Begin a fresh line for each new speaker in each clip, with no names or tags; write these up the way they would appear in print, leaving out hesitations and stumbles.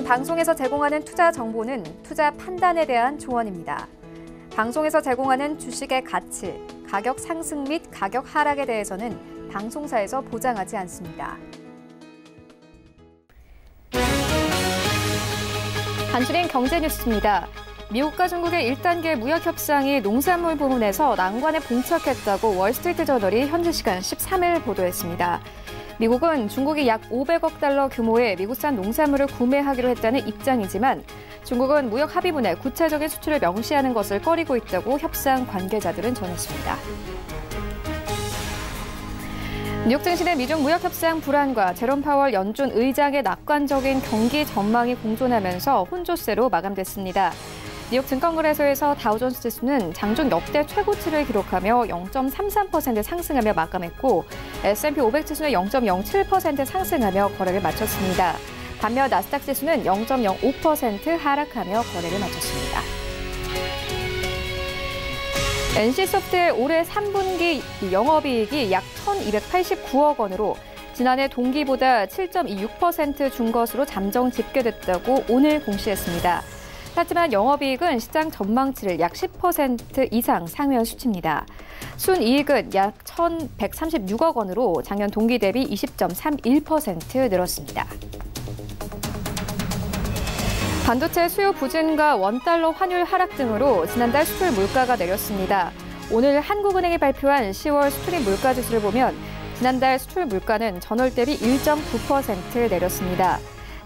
방송에서 제공하는 투자 정보는 투자 판단에 대한 조언입니다. 방송에서 제공하는 주식의 가치, 가격 상승 및 가격 하락에 대해서는 방송사에서 보장하지 않습니다. 간추린 경제 뉴스입니다. 미국과 중국의 1단계 무역 협상이 농산물 부문에서 난관에 봉착했다고 월스트리트 저널이 현지 시간 13일 보도했습니다. 미국은 중국이 약 500억 달러 규모의 미국산 농산물을 구매하기로 했다는 입장이지만 중국은 무역 합의문에 구체적인 수출을 명시하는 것을 꺼리고 있다고 협상 관계자들은 전했습니다. 뉴욕 증시는 미중 무역 협상 불안과 제롬 파월 연준 의장의 낙관적인 경기 전망이 공존하면서 혼조세로 마감됐습니다. 뉴욕 증권거래소에서 다우존스 지수는 장중 역대 최고치를 기록하며 0.33% 상승하며 마감했고 S&P 500 지수는 0.07% 상승하며 거래를 마쳤습니다. 반면 나스닥 지수는 0.05% 하락하며 거래를 마쳤습니다. NC소프트의 올해 3분기 영업이익이 약 1,289억 원으로 지난해 동기보다 7.26% 준 것으로 잠정 집계됐다고 오늘 공시했습니다. 하지만 영업이익은 시장 전망치를 약 10% 이상 상회한 수치입니다. 순이익은 약 1,136억 원으로 작년 동기 대비 20.31% 늘었습니다. 반도체 수요 부진과 원달러 환율 하락 등으로 지난달 수출 물가가 내렸습니다. 오늘 한국은행이 발표한 10월 수출입 물가 지수를 보면 지난달 수출 물가는 전월 대비 1.9% 내렸습니다.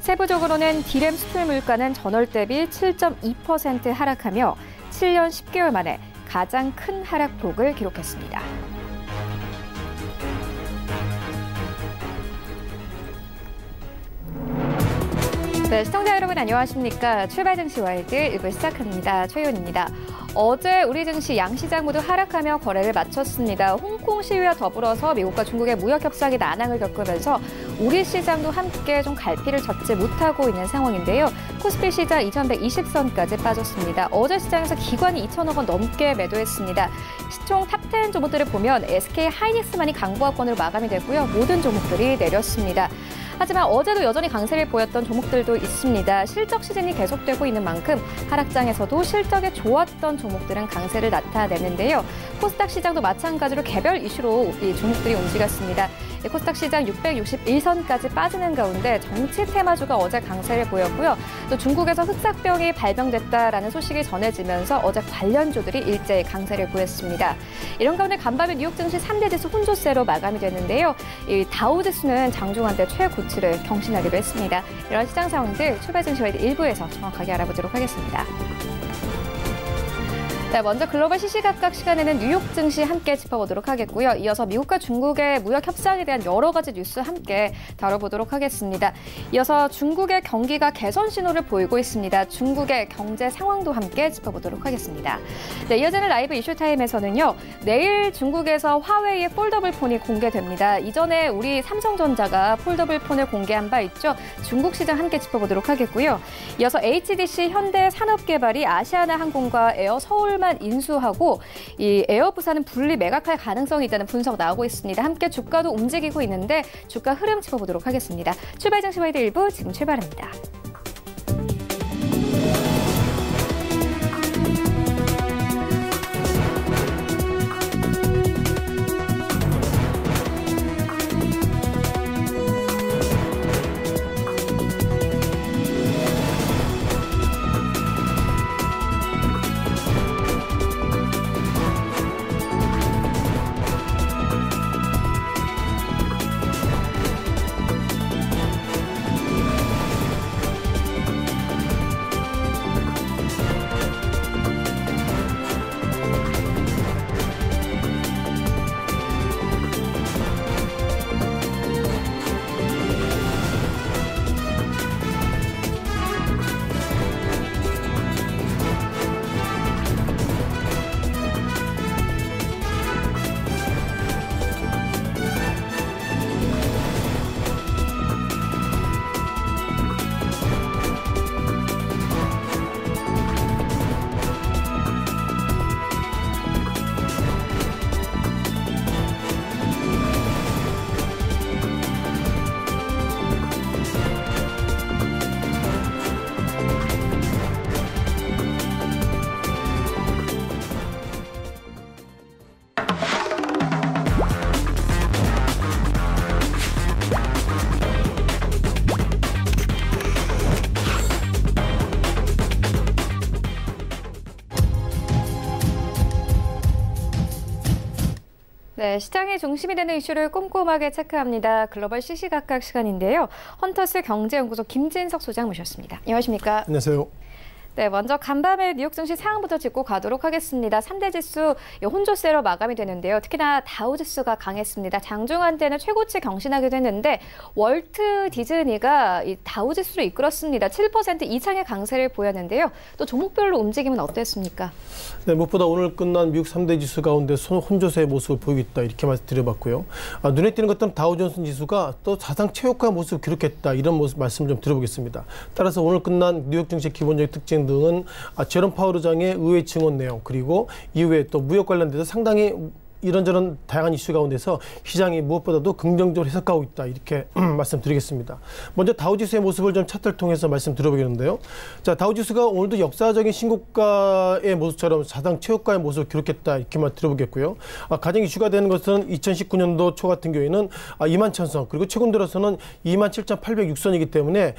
세부적으로는 디램 수출 물가는 전월 대비 7.2% 하락하며 7년 10개월 만에 가장 큰 하락폭을 기록했습니다. 네, 시청자 여러분 안녕하십니까. 출발 증시 와이드 1부 시작합니다. 최윤입니다. 어제 우리 증시 양시장 모두 하락하며 거래를 마쳤습니다. 홍콩 시위와 더불어서 미국과 중국의 무역 협상이 난항을 겪으면서 우리 시장도 함께 좀 갈피를 젓지 못하고 있는 상황인데요. 코스피 시장 2120선까지 빠졌습니다. 어제 시장에서 기관이 2천억 원 넘게 매도했습니다. 시총 탑10 종목들을 보면 SK 하이닉스만이 강보합권으로 마감이 됐고요. 모든 종목들이 내렸습니다. 하지만 어제도 여전히 강세를 보였던 종목들도 있습니다. 실적 시즌이 계속되고 있는 만큼 하락장에서도 실적이 좋았던 종목들은 강세를 나타내는데요. 코스닥 시장도 마찬가지로 개별 이슈로 이 종목들이 움직였습니다. 코스닥 시장 661선까지 빠지는 가운데 정치 테마주가 어제 강세를 보였고요. 또 중국에서 흑사병이 발병됐다라는 소식이 전해지면서 어제 관련주들이 일제히 강세를 보였습니다. 이런 가운데 간밤에 뉴욕 증시 3대 지수 혼조세로 마감이 됐는데요. 이 다우지수는 장중 한때 최고치를 경신하기도 했습니다. 이런 시장 상황들 출발 증시 와이드 1부에서 정확하게 알아보도록 하겠습니다. 네, 먼저 글로벌 시시각각 시간에는 뉴욕 증시 함께 짚어보도록 하겠고요. 이어서 미국과 중국의 무역 협상에 대한 여러 가지 뉴스 함께 다뤄보도록 하겠습니다. 이어서 중국의 경기가 개선 신호를 보이고 있습니다. 중국의 경제 상황도 함께 짚어보도록 하겠습니다. 네, 이어지는 라이브 이슈타임에서는요. 내일 중국에서 화웨이의 폴더블 폰이 공개됩니다. 이전에 우리 삼성전자가 폴더블 폰을 공개한 바 있죠. 중국 시장 함께 짚어보도록 하겠고요. 이어서 HDC 현대산업개발이 아시아나항공과 에어 서울만 인수하고 이 에어부산은 분리 매각할 가능성이 있다는 분석 나오고 있습니다. 함께 주가도 움직이고 있는데 주가 흐름 짚어보도록 하겠습니다. 출발 증시 와이드 1부 지금 출발합니다. 네, 시장의 중심이 되는 이슈를 꼼꼼하게 체크합니다. 글로벌 시시각각 시간인데요. 헌터스 경제연구소 김진석 소장 모셨습니다. 안녕하십니까?
안녕하세요.
네, 먼저 간밤에 뉴욕 증시 상황부터 짚고 가도록 하겠습니다. 3대 지수 혼조세로 마감이 되는데요. 특히나 다우지수가 강했습니다. 장중한 때는 최고치 경신하기도 했는데 월트 디즈니가 이 다우지수를 이끌었습니다. 7% 이상의 강세를 보였는데요. 또 종목별로 움직임은 어땠습니까?
네, 무엇보다 오늘 끝난 미국 3대 지수 가운데 혼조세의 모습을 보이고 있다 이렇게 말씀드려봤고요. 눈에 띄는 것처럼 다우존스 지수가 또 사상 최고가 모습을 기록했다 이런 말씀 좀 드려보겠습니다. 따라서 오늘 끝난 뉴욕 증시의 기본적인 특징 등은 제롬 파월 의장의 의회 증언 내용 그리고 이후에 또 무역 관련돼서 상당히 이런저런 다양한 이슈 가운데서 시장이 무엇보다도 긍정적으로 해석하고 있다 이렇게 말씀드리겠습니다. 먼저 다우지수의 모습을 좀 차트를 통해서 말씀드려보겠는데요. 자, 다우지수가 오늘도 역사적인 신고가의 모습처럼 사상 최고가의 모습을 기록했다 이렇게만 들어보겠고요. 가장 이슈가 되는 것은 2019년도 초 같은 경우에는 21,000선 그리고 최근 들어서는 27,806선이기 때문에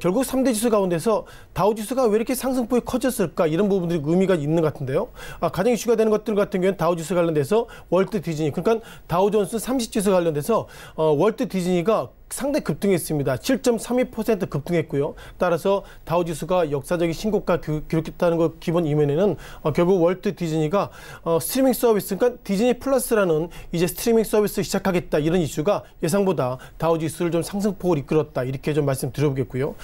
결국 3대 지수 가운데서 다우지수가 왜 이렇게 상승폭이 커졌을까 이런 부분들이 의미가 있는 것 같은데요. 가장 이슈가 되는 것들 같은 경우에는 다우지수 관련돼서 월트 디즈니, 그러니까 다우존스 30지수 관련돼서 월트 디즈니가 상당히 급등했습니다. 7.32% 급등했고요. 따라서 다우지수가 역사적인 신고가 기록했다는 것 기본 이면에는 결국 월트 디즈니가 스트리밍 서비스, 그러니까 디즈니 플러스라는 이제 스트리밍 서비스 시작하겠다 이런 이슈가 예상보다 다우지수를 좀 상승폭을 이끌었다 이렇게 좀 말씀드려보겠고요.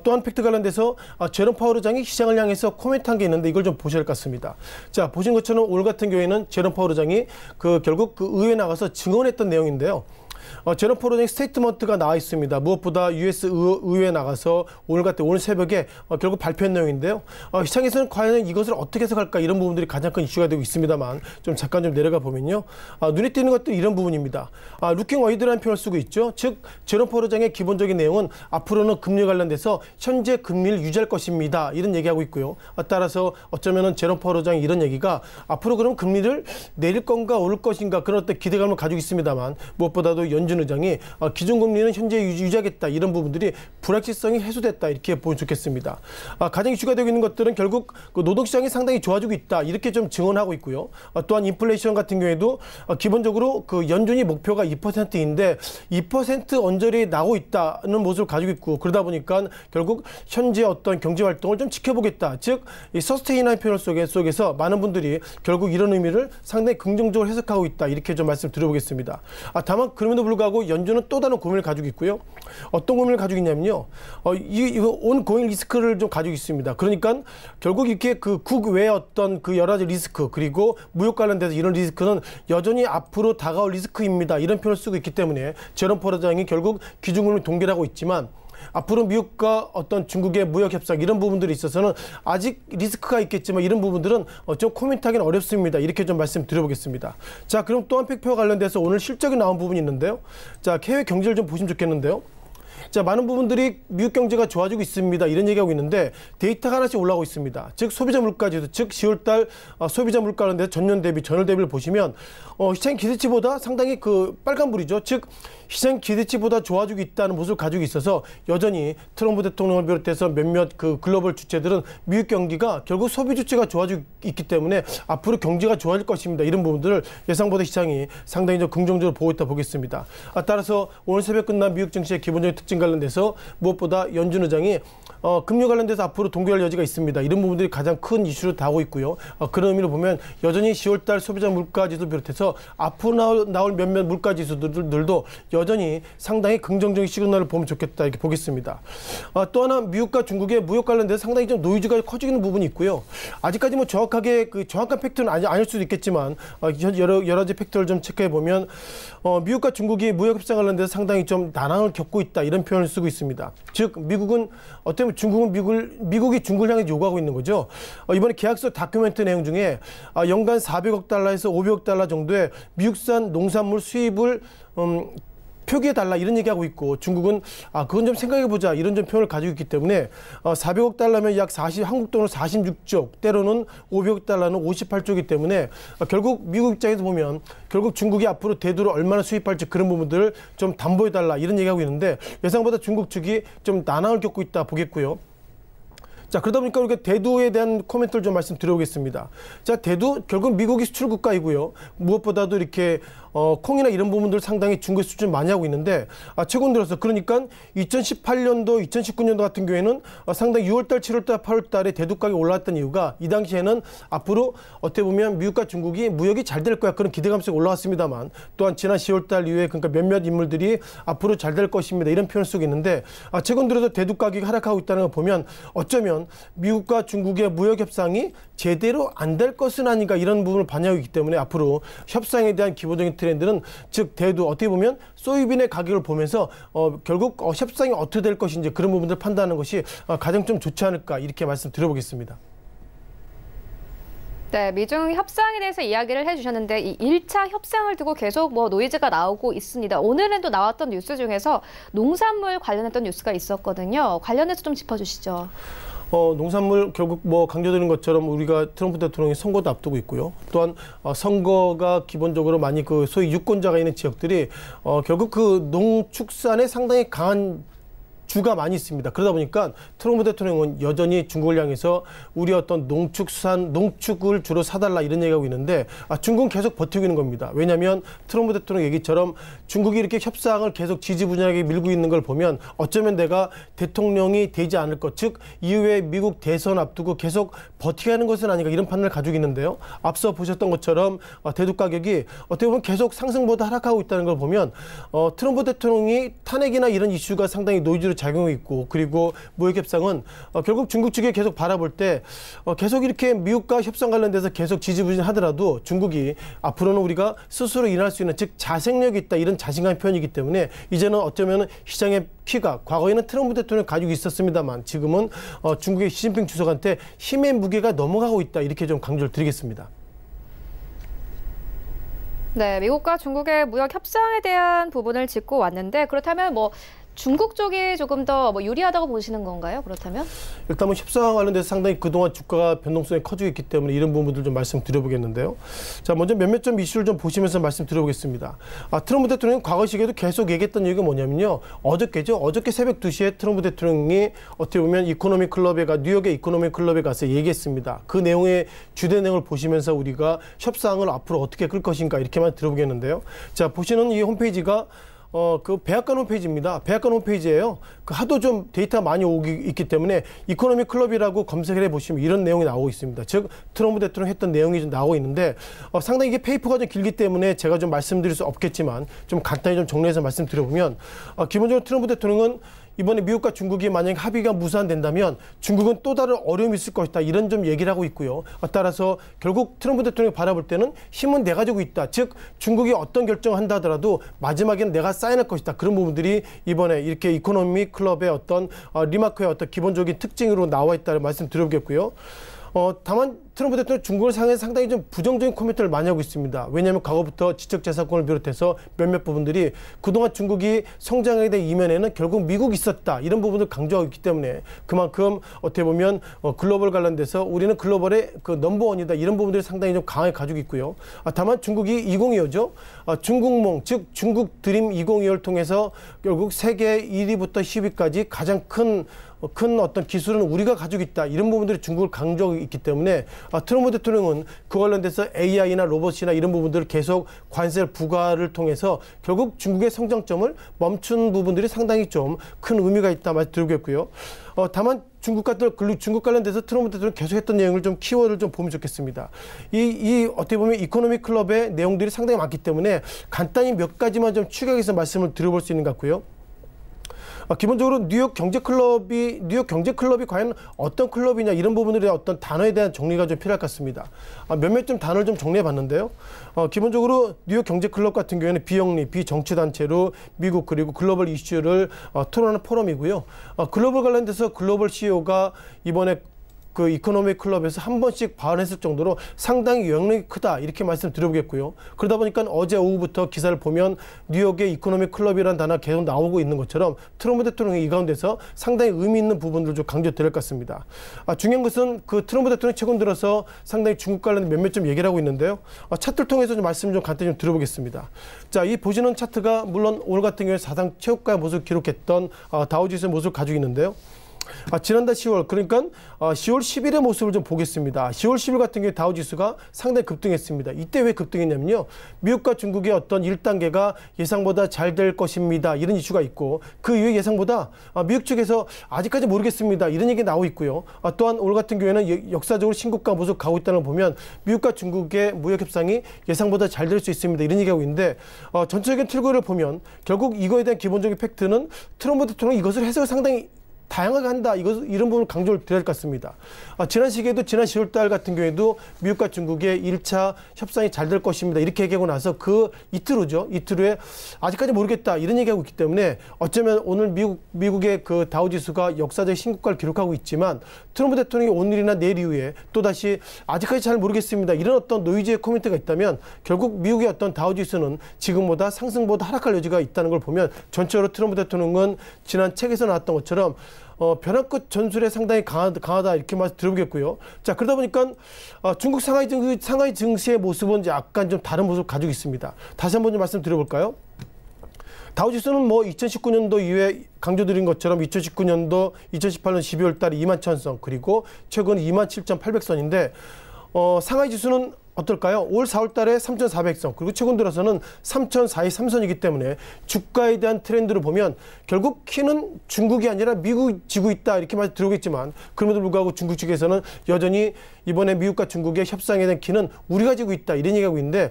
또한 팩트 관련돼서 제롬 파월 의장이 시장을 향해서 코멘트한 게 있는데 이걸 좀 보셔야 할 것 같습니다. 자, 보신 것처럼 오늘 같은 경우에는 제롬 파월 의장이 결국 그 의회에 나가서 증언했던 내용인데요. 제롬 파월 의장의 스테이트먼트가 나와 있습니다. 무엇보다 US 의회에 나가서 오늘 새벽에 결국 발표한 내용인데요. 시장에서는 과연 이것을 어떻게 해석할까 이런 부분들이 가장 큰 이슈가 되고 있습니다만 좀 잠깐 좀 내려가 보면요. 눈에 띄는 것도 이런 부분입니다. 루킹 어히드라는 표현을 쓰고 있죠. 즉 제롬 파월 의장의 기본적인 내용은 앞으로는 금리 관련돼서 현재 금리를 유지할 것입니다. 이런 얘기하고 있고요. 따라서 어쩌면은 제롬 파월 의장의 이런 얘기가 앞으로 그럼 금리를 내릴 건가 오를 것인가 그런 어떤 기대감을 가지고 있습니다만 무엇보다도 연준 의장이 기준금리는 현재 유지하겠다 이런 부분들이 불확실성이 해소됐다 이렇게 보면 좋겠습니다. 가장 이슈가 되고 있는 것들은 결국 그 노동시장이 상당히 좋아지고 있다 이렇게 좀 증언하고 있고요. 또한 인플레이션 같은 경우에도 기본적으로 그 연준이 목표가 2%인데 2% 언저리 나오고 있다는 모습을 가지고 있고 그러다 보니까 결국 현재 어떤 경제 활동을 좀 지켜보겠다. 즉 이 서스테인한 표현 속에서 많은 분들이 결국 이런 의미를 상당히 긍정적으로 해석하고 있다 이렇게 좀 말씀드려보겠습니다. 다만 그럼에도 불구하고 연준은 또 다른 고민을 가지고 있고요. 어떤 고민을 가지고 있냐면요. 이거 온고잉 리스크를 좀 가지고 있습니다. 그러니까 결국 이렇게 그 국외의 어떤 그 여러 가지 리스크 그리고 무역 관련돼서 이런 리스크는 여전히 앞으로 다가올 리스크입니다. 이런 표현을 쓰고 있기 때문에 제롬 파월 의장이 결국 기준금리 동결하고 있지만 앞으로 미국과 어떤 중국의 무역 협상 이런 부분들이 있어서는 아직 리스크가 있겠지만 이런 부분들은 좀 코멘트하기는 어렵습니다. 이렇게 좀 말씀드려보겠습니다. 자, 그럼 또한 팩트와 관련돼서 오늘 실적이 나온 부분이 있는데요. 자, 해외 경제를 좀 보시면 좋겠는데요. 자, 많은 부분들이 미국 경제가 좋아지고 있습니다. 이런 얘기하고 있는데 데이터가 하나씩 올라오고 있습니다. 즉 소비자 물가지수, 즉 10월달 소비자 물가 관련돼서 전월 대비를 보시면 시장 기대치보다 상당히 그 빨간불이죠. 즉 시장 기대치보다 좋아지고 있다는 모습을 가지고 있어서 여전히 트럼프 대통령을 비롯해서 몇몇 그 글로벌 주체들은 미국 경기가 결국 소비 주체가 좋아지고 있기 때문에 앞으로 경제가 좋아질 것입니다. 이런 부분들을 예상보다 시장이 상당히 좀 긍정적으로 보고 있다 보겠습니다. 따라서 오늘 새벽 끝난 미국 증시의 기본적인 특징 관련돼서 무엇보다 연준 의장이 금리 관련돼서 앞으로 동결할 여지가 있습니다. 이런 부분들이 가장 큰 이슈로 다가오고 있고요. 그런 의미로 보면 여전히 10월달 소비자 물가지수 비롯해서 앞으로 나올 몇몇 물가지수들도 여전히 상당히 긍정적인 시그널을 보면 좋겠다 이렇게 보겠습니다. 또 하나 미국과 중국의 무역 관련돼서 상당히 좀 노이즈가 커지는 부분이 있고요. 아직까지 뭐 정확하게 그 정확한 팩트는 아닐 수도 있겠지만 여러 가지 팩트를 좀 체크해 보면 미국과 중국이 무역 협상 관련돼서 상당히 좀 난항을 겪고 있다 이런 표현을 쓰고 있습니다. 즉 미국은 어떻게 보면 미국이 중국을 향해 요구하고 있는 거죠. 이번에 계약서 다큐멘트 내용 중에 연간 400억 달러에서 500억 달러 정도의 미국산 농산물 수입을 표기해달라 이런 얘기하고 있고 중국은 그건 좀 생각해보자 이런 좀 표현을 가지고 있기 때문에 400억 달러면 약 한국 돈으로 46조 때로는 500억 달러는 58조이기 때문에 결국 미국 입장에서 보면 결국 중국이 앞으로 대두를 얼마나 수입할지 그런 부분들을 좀 담보해달라 이런 얘기하고 있는데 예상보다 중국 측이 좀 난항을 겪고 있다 보겠고요. 자, 그러다 보니까 우리가 대두에 대한 코멘트를 좀 말씀드려보겠습니다. 자, 대두 결국 미국이 수출 국가이고요. 무엇보다도 이렇게 콩이나 이런 부분들 상당히 중국에 수출 많이 하고 있는데 최근 들어서 그러니까 2018년도, 2019년도 같은 경우에는 상당히 6월달, 7월달, 8월달에 대두 가격이 올라왔던 이유가 이 당시에는 앞으로 어떻게 보면 미국과 중국이 무역이 잘 될 거야 그런 기대감 속에 올라왔습니다만 또한 지난 10월달 이후에 그러니까 몇몇 인물들이 앞으로 잘 될 것입니다 이런 표현 속에 있는데 최근 들어서 대두 가격이 하락하고 있다는 걸 보면 어쩌면 미국과 중국의 무역 협상이 제대로 안 될 것은 아닌가 이런 부분을 반영하고 있기 때문에 앞으로 협상에 대한 기본적인 트렌드는 즉 대두 어떻게 보면 소이빈의 가격을 보면서 결국 협상이 어떻게 될 것인지 그런 부분들을 판단하는 것이 가장 좀 좋지 않을까 이렇게 말씀드려보겠습니다.
네, 미중 협상에 대해서 이야기를 해주셨는데 이 1차 협상을 두고 계속 노이즈가 나오고 있습니다. 오늘은 또 나왔던 뉴스 중에서 농산물 관련했던 뉴스가 있었거든요. 관련해서 좀 짚어주시죠.
농산물 결국 강조되는 것처럼 우리가 트럼프 대통령이 선거도 앞두고 있고요. 또한 선거가 기본적으로 많이 그 소위 유권자가 있는 지역들이 결국 그 농축산에 상당히 강한 주가 많이 있습니다. 그러다 보니까 트럼프 대통령은 여전히 중국을 향해서 우리 어떤 농축을 주로 사달라 이런 얘기하고 있는데 중국은 계속 버티고 있는 겁니다. 왜냐하면 트럼프 대통령 얘기처럼 중국이 이렇게 협상을 계속 지지부진하게 밀고 있는 걸 보면 어쩌면 내가 대통령이 되지 않을 것, 즉 이후에 미국 대선 앞두고 계속 버티게 하는 것은 아닌가 이런 판단을 가지고 있는데요. 앞서 보셨던 것처럼 대두 가격이 어떻게 보면 계속 상승보다 하락하고 있다는 걸 보면 트럼프 대통령이 탄핵이나 이런 이슈가 상당히 노이즈로 작용하고 있고 그리고 무역 협상은 결국 중국 측에 계속 바라볼 때 계속 이렇게 미국과 협상 관련돼서 계속 지지부진하더라도 중국이 앞으로는 우리가 스스로 일할 수 있는 즉 자생력이 있다 이런 자신감의 표현이기 때문에 이제는 어쩌면 시장의 키가 과거에는 트럼프 대통령이 가지고 있었습니다만 지금은 중국의 시진핑 주석한테 힘의 무게가 넘어가고 있다 이렇게 좀 강조를 드리겠습니다.
네, 미국과 중국의 무역 협상에 대한 부분을 짚고 왔는데 그렇다면 중국 쪽이 조금 더 유리하다고 보시는 건가요? 그렇다면?
일단 협상 관련돼서 상당히 그동안 주가가 변동성이 커지고 있기 때문에 이런 부분들 좀 말씀드려보겠는데요. 자, 먼저 몇몇 좀 이슈를 좀 보시면서 말씀드려보겠습니다. 트럼프 대통령이 과거 시기에도 계속 얘기했던 얘기가 뭐냐면요. 어저께 새벽 2시에 트럼프 대통령이 어떻게 보면 뉴욕의 이코노미 클럽에 가서 얘기했습니다. 그 내용의 주된 내용을 보시면서 우리가 협상을 앞으로 어떻게 끌 것인가 이렇게만 들어보겠는데요. 자, 보시는 이 홈페이지가 그 백악관 홈페이지입니다. 백악관 홈페이지예요. 하도 좀 데이터가 많이 있기 때문에 이코노미 클럽이라고 검색을 해보시면 이런 내용이 나오고 있습니다. 즉 트럼프 대통령 했던 내용이 좀 나오고 있는데 상당히 이게 페이퍼가 좀 길기 때문에 제가 좀 말씀드릴 수 없겠지만 좀 간단히 좀 정리해서 말씀드려보면 기본적으로 트럼프 대통령은 이번에 미국과 중국이 만약에 합의가 무산된다면 중국은 또 다른 어려움이 있을 것이다. 이런 좀 얘기를 하고 있고요. 따라서 결국 트럼프 대통령이 바라볼 때는 힘은 내가 가지고 있다. 즉 중국이 어떤 결정을 한다 하더라도 마지막에는 내가 사인할 것이다. 그런 부분들이 이번에 이렇게 이코노미 클럽의 어떤 리마크의 어떤 기본적인 특징으로 나와 있다는 말씀 드려보겠고요. 다만 트럼프 대통령 중국을 향해서 상당히 좀 부정적인 코멘트를 많이 하고 있습니다. 왜냐하면 과거부터 지적재산권을 비롯해서 몇몇 부분들이 그동안 중국이 성장하게 된 이면에는 결국 미국이 있었다. 이런 부분을 강조하고 있기 때문에 그만큼 어떻게 보면 글로벌 관련돼서 우리는 글로벌의 그 넘버원이다. 이런 부분들이 상당히 좀 강하게 가지고 있고요. 다만 중국이 2025죠. 중국몽, 즉 중국 드림 2025를 통해서 결국 세계 1위부터 10위까지 가장 큰 어떤 기술은 우리가 가지고 있다. 이런 부분들이 중국을 강조하고 있기 때문에 트럼프 대통령은 그 관련돼서 AI나 로봇이나 이런 부분들을 계속 관세 부과를 통해서 결국 중국의 성장점을 멈춘 부분들이 상당히 좀 큰 의미가 있다 말씀드리겠고요. 다만 중국 관련돼서 트럼프 대통령이 계속했던 내용을 좀 키워드를 좀 보면 좋겠습니다. 이 어떻게 보면 이코노미 클럽의 내용들이 상당히 많기 때문에 간단히 몇 가지만 좀 추격해서 말씀을 드려볼 수 있는 것 같고요. 기본적으로 뉴욕 경제 클럽이 과연 어떤 클럽이냐 이런 부분들의 어떤 단어에 대한 정리가 좀 필요할 것 같습니다. 몇몇 좀 단어를 좀 정리해 봤는데요. 기본적으로 뉴욕 경제 클럽 같은 경우에는 비영리, 비정치 단체로 미국 그리고 글로벌 이슈를 토론하는 포럼이고요. 글로벌 관련돼서 글로벌 CEO가 이번에 그 이코노미 클럽에서 한 번씩 발언했을 정도로 상당히 영향력이 크다 이렇게 말씀드려보겠고요. 그러다 보니까 어제 오후부터 기사를 보면 뉴욕의 이코노미 클럽이라는 단어가 계속 나오고 있는 것처럼 트럼프 대통령이 이 가운데서 상당히 의미 있는 부분들을 좀 강조드릴 것 같습니다. 중요한 것은 그 트럼프 대통령이 최근 들어서 상당히 중국 관련 몇몇 좀 얘기를 하고 있는데요. 차트를 통해서 좀 말씀 좀 간단히 좀 들어보겠습니다. 자, 이 보시는 차트가 물론 오늘 같은 경우에 사상 최고가의 모습을 기록했던 다우지수의 모습을 가지고 있는데요. 지난달 10월 그러니까 10월 10일의 모습을 좀 보겠습니다. 10월 10일 같은 경우에 다우지수가 상당히 급등했습니다. 이때 왜 급등했냐면요. 미국과 중국의 어떤 1단계가 예상보다 잘 될 것입니다. 이런 이슈가 있고 그 이후에 예상보다 미국 측에서 아직까지 모르겠습니다. 이런 얘기 나오고 있고요. 또한 올 같은 경우에는 역사적으로 신고가 모습 가고 있다는 걸 보면 미국과 중국의 무역 협상이 예상보다 잘 될 수 있습니다. 이런 얘기하고 있는데 전체적인 틀거를 보면 결국 이거에 대한 기본적인 팩트는 트럼프 대통령이 이것을 해석을 상당히 다양하게 한다. 이런 부분을 강조를 드려야 할 것 같습니다. 지난 시기에도 지난 10월 달 같은 경우에도 미국과 중국의 1차 협상이 잘 될 것입니다. 이렇게 얘기하고 나서 그 이틀 후죠. 이틀 후에 아직까지 모르겠다. 이런 얘기하고 있기 때문에 어쩌면 오늘 미국의 그 다우지수가 역사적 신고가를 기록하고 있지만 트럼프 대통령이 오늘이나 내일 이후에 또다시 아직까지 잘 모르겠습니다. 이런 어떤 노이즈의 코멘트가 있다면 결국 미국의 어떤 다우지수는 지금보다 상승보다 하락할 여지가 있다는 걸 보면 전체적으로 트럼프 대통령은 지난 책에서 나왔던 것처럼 벼랑 끝 전술에 상당히 강하다 이렇게 말씀 드려보겠고요. 자, 그러다 보니까 중국 상하이 증시의 모습은 약간 좀 다른 모습을 가지고 있습니다. 다시 한번 좀 말씀드려볼까요? 다우지수는 뭐 2019년도 이후에 강조드린 것처럼 2019년도 2018년 12월 달에 21,000선 그리고 최근 27,800선인데 상하이 지수는 어떨까요? 올 4월 달에 3,400선 그리고 최근 들어서는 3,403선이기 때문에 주가에 대한 트렌드를 보면 결국 키는 중국이 아니라 미국이 지고 있다 이렇게 말씀 드리겠지만 그럼에도 불구하고 중국 측에서는 여전히 이번에 미국과 중국의 협상에 대한 키는 우리가 지고 있다 이런 얘기하고 있는데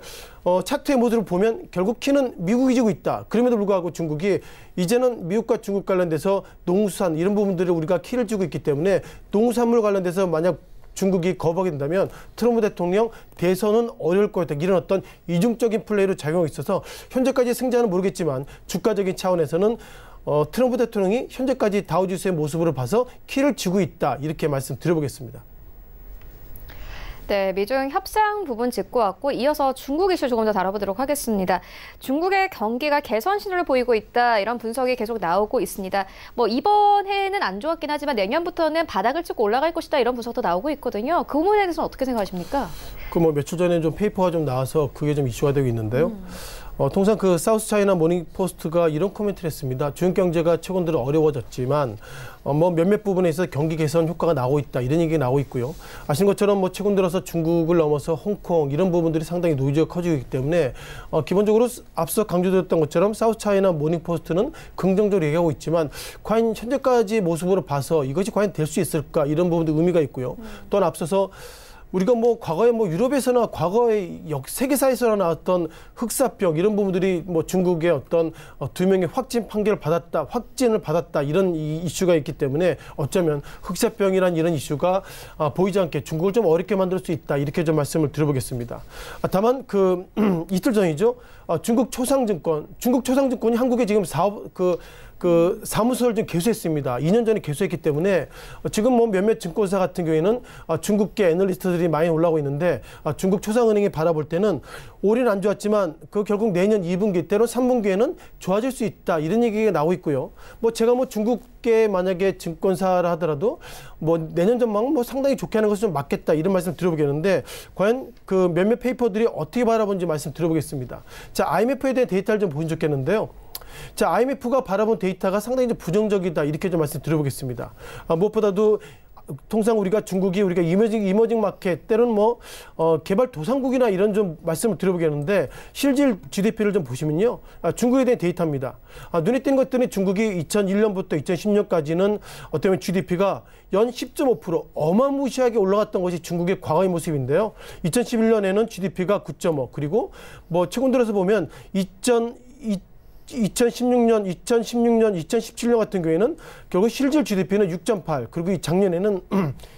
차트의 모습을 보면 결국 키는 미국이 지고 있다. 그럼에도 불구하고 중국이 이제는 미국과 중국 관련돼서 농수산 이런 부분들을 우리가 키를 지고 있기 때문에 농수산물 관련돼서 만약 중국이 거부하게 된다면 트럼프 대통령 대선은 어려울 거다. 이런 어떤 이중적인 플레이로 작용하고 있어서 현재까지 승자는 모르겠지만 주가적인 차원에서는 트럼프 대통령이 현재까지 다우지수의 모습으로 봐서 키를 쥐고 있다. 이렇게 말씀드려보겠습니다.
네, 미중 협상 부분 짚고 왔고 이어서 중국 이슈 조금 더 다뤄보도록 하겠습니다. 중국의 경기가 개선 신호를 보이고 있다 이런 분석이 계속 나오고 있습니다. 뭐 이번 해는 안 좋았긴 하지만 내년부터는 바닥을 찍고 올라갈 것이다 이런 분석도 나오고 있거든요. 그 부분에 대해서는 어떻게 생각하십니까?
뭐 며칠 전에 좀 페이퍼가 좀 나와서 그게 좀 이슈가 되고 있는데요. 통상 그 사우스 차이나 모닝 포스트가 이런 코멘트를 했습니다. 중국 경제가 최근 들어 어려워졌지만 뭐 몇몇 부분에 있어서 경기 개선 효과가 나오고 있다 이런 얘기가 나오고 있고요. 아신 것처럼 뭐 최근 들어서 중국을 넘어서 홍콩 이런 부분들이 상당히 노이즈가 커지고 있기 때문에 기본적으로 앞서 강조드렸던 것처럼 사우스 차이나 모닝 포스트는 긍정적으로 얘기하고 있지만 과연 현재까지 모습으로 봐서 이것이 과연 될 수 있을까 이런 부분도 의미가 있고요. 또한 앞서서 우리가 뭐 과거에 뭐 유럽에서나 과거에 세계사에서나 나왔던 흑사병 이런 부분들이 뭐 중국의 어떤 2명의 확진을 받았다 이런 이슈가 있기 때문에 어쩌면 흑사병이란 이런 이슈가 보이지 않게 중국을 좀 어렵게 만들 수 있다 이렇게 좀 말씀을 드려보겠습니다. 다만 그 이틀 전이죠. 중국 초상증권이 한국에 지금 사무소를 좀 개소했습니다. 2년 전에 개소했기 때문에 지금 뭐 몇몇 증권사 같은 경우에는 중국계 애널리스트들이 많이 올라오고 있는데 중국 초상은행이 바라볼 때는 올해는 안 좋았지만 그 결국 내년 2분기 때로 3분기에는 좋아질 수 있다 이런 얘기가 나오고 있고요. 뭐 제가 뭐 중국계 만약에 증권사라 하더라도 뭐 내년 전망은 뭐 상당히 좋게 하는 것이 좀 맞겠다 이런 말씀 드려보겠는데 과연 그 몇몇 페이퍼들이 어떻게 바라보는지 말씀 드려보겠습니다. 자, IMF에 대한 데이터를 좀 보면 좋겠는데요. 자, IMF가 바라본 데이터가 상당히 좀 부정적이다 이렇게 좀 말씀 드려보겠습니다. 무엇보다도 통상 우리가 이머징 마켓 때로는 뭐 개발도상국이나 이런 좀 말씀을 드려보겠는데 실질 GDP를 좀 보시면요. 중국에 대한 데이터입니다. 눈에 띄는 것들은 중국이 2001년부터 2010년까지는 어떻게 보면 GDP가 연 10.5% 어마무시하게 올라갔던 것이 중국의 과거의 모습인데요. 2011년에는 GDP가 9.5 그리고 뭐 최근 들어서 보면 2016년, 2017년 같은 경우에는 결국 실질 GDP는 6.8 그리고 작년에는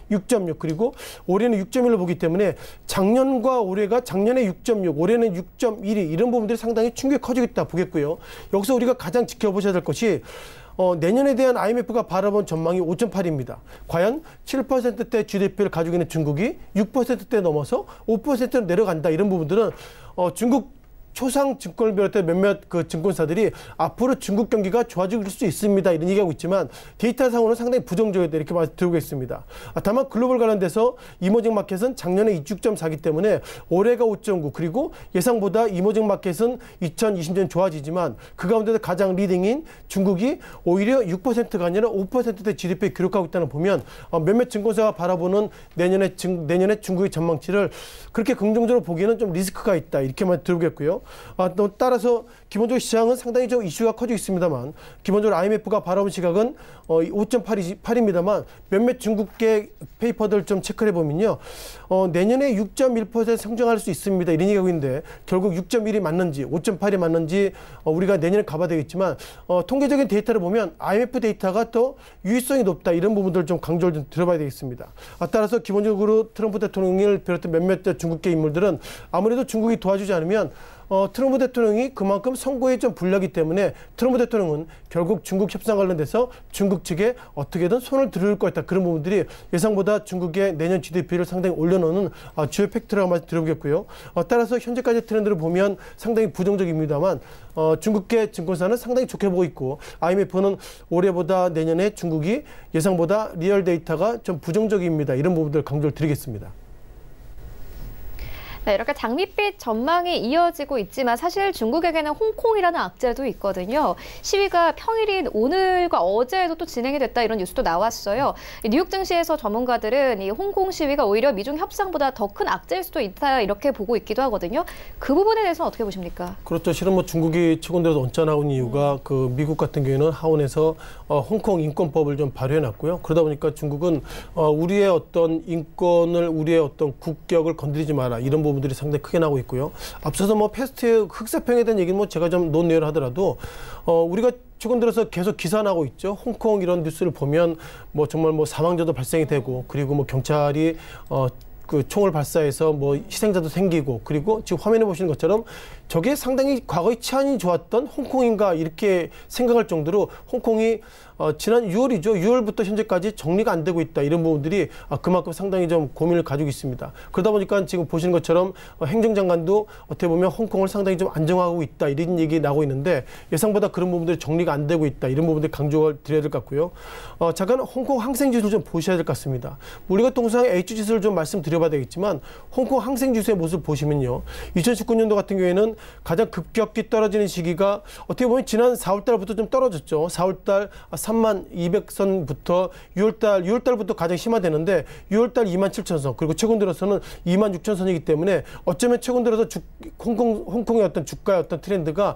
6.6 그리고 올해는 6.1로 보기 때문에 작년과 올해가 작년에 6.6 올해는 6.1이 이런 부분들이 상당히 충격이 커지고 있다 보겠고요. 여기서 우리가 가장 지켜보셔야 될 것이 내년에 대한 IMF가 바라본 전망이 5.8입니다. 과연 7%대 GDP를 가지고 있는 중국이 6%대 넘어서 5%로 내려간다 이런 부분들은 중국 초상 증권을 비롯해 몇몇 그 증권사들이 앞으로 중국 경기가 좋아질 수 있습니다. 이런 얘기하고 있지만 데이터상으로는 상당히 부정적이다. 이렇게 말씀드리고 있습니다. 다만 글로벌 관련돼서 이머징 마켓은 작년에 26.4기 때문에 올해가 5.9 그리고 예상보다 이머징 마켓은 2020년 좋아지지만 그 가운데서 가장 리딩인 중국이 오히려 6%가 아니라 5%대 GDP 기록하고 있다는 걸 보면 몇몇 증권사가 바라보는 내년에 중국의 전망치를 그렇게 긍정적으로 보기에는 좀 리스크가 있다. 이렇게만 들어보겠고요. 따라서 기본적으로 시장은 상당히 좀 이슈가 커지고 있습니다만 기본적으로 IMF가 바라본 시각은 5.8입니다만 몇몇 중국계 페이퍼들 좀 체크를 해보면요. 내년에 6.1% 성장할 수 있습니다. 이런 얘기하고 있는데 결국 6.1이 맞는지 5.8이 맞는지 우리가 내년에 가봐야 되겠지만 통계적인 데이터를 보면 IMF 데이터가 더 유의성이 높다. 이런 부분들을 좀 강조를 좀 들어봐야 되겠습니다. 따라서 기본적으로 트럼프 대통령을 비롯한 몇몇 중국계 인물들은 아무래도 중국이 도와주지 않으면 트럼프 대통령이 그만큼 선거에 좀 불리하기 때문에 트럼프 대통령은 결국 중국 협상 관련돼서 중국 측에 어떻게든 손을 들을 것 같다. 그런 부분들이 예상보다 중국의 내년 GDP를 상당히 올려놓는 주요 팩트라고 말씀드려보겠고요. 따라서 현재까지 트렌드를 보면 상당히 부정적입니다만 중국계 증권사는 상당히 좋게 보고 있고 IMF는 올해보다 내년에 중국이 예상보다 리얼 데이터가 좀 부정적입니다. 이런 부분들을 강조를 드리겠습니다.
네, 이렇게 장밋빛 전망이 이어지고 있지만 사실 중국에게는 홍콩이라는 악재도 있거든요. 시위가 평일인 오늘과 어제에도 또 진행이 됐다 이런 뉴스도 나왔어요. 뉴욕 증시에서 전문가들은 이 홍콩 시위가 오히려 미중 협상보다 더 큰 악재일 수도 있다 이렇게 보고 있기도 하거든요. 그 부분에 대해서는 어떻게 보십니까?
그렇죠. 실은 뭐 중국이 최근 들어서 언짢아온 이유가 그 미국 같은 경우에는 하원에서 홍콩 인권법을 좀 발효해놨고요. 그러다 보니까 중국은 우리의 어떤 인권을 우리의 어떤 국격을 건드리지 마라 이런 부분들이 상당히 크게 나오고 있고요. 앞서서 뭐 패스트의 흑사평에 대한 얘기는 뭐 제가 좀 논의를 하더라도 우리가 최근 들어서 계속 기사 나고 있죠. 홍콩 이런 뉴스를 보면 뭐 정말 뭐 사망자도 발생이 되고 그리고 뭐 경찰이 그 총을 발사해서 뭐 희생자도 생기고 그리고 지금 화면에 보시는 것처럼 저게 상당히 과거에 치안이 좋았던 홍콩인가 이렇게 생각할 정도로 홍콩이 지난 6월이죠. 6월부터 현재까지 정리가 안 되고 있다. 이런 부분들이 그만큼 상당히 좀 고민을 가지고 있습니다. 그러다 보니까 지금 보시는 것처럼 행정장관도 어떻게 보면 홍콩을 상당히 좀 안정하고 있다. 이런 얘기 나오고 있는데 예상보다 그런 부분들이 정리가 안 되고 있다. 이런 부분들 강조를 드려야 될 것 같고요. 잠깐 홍콩 항생지수를 좀 보셔야 될 것 같습니다. 우리가 통상 H지수를 좀 말씀드려봐야 되겠지만 홍콩 항생지수의 모습 보시면요. 2019년도 같은 경우에는 가장 급격히 떨어지는 시기가 어떻게 보면 지난 4월달부터 좀 떨어졌죠. 4월달 32,200선부터 6월달부터 가장 심화되는데 6월달 27,000선 그리고 최근 들어서는 26,000선이기 때문에 어쩌면 최근 들어서 홍콩의 어떤 주가의 어떤 트렌드가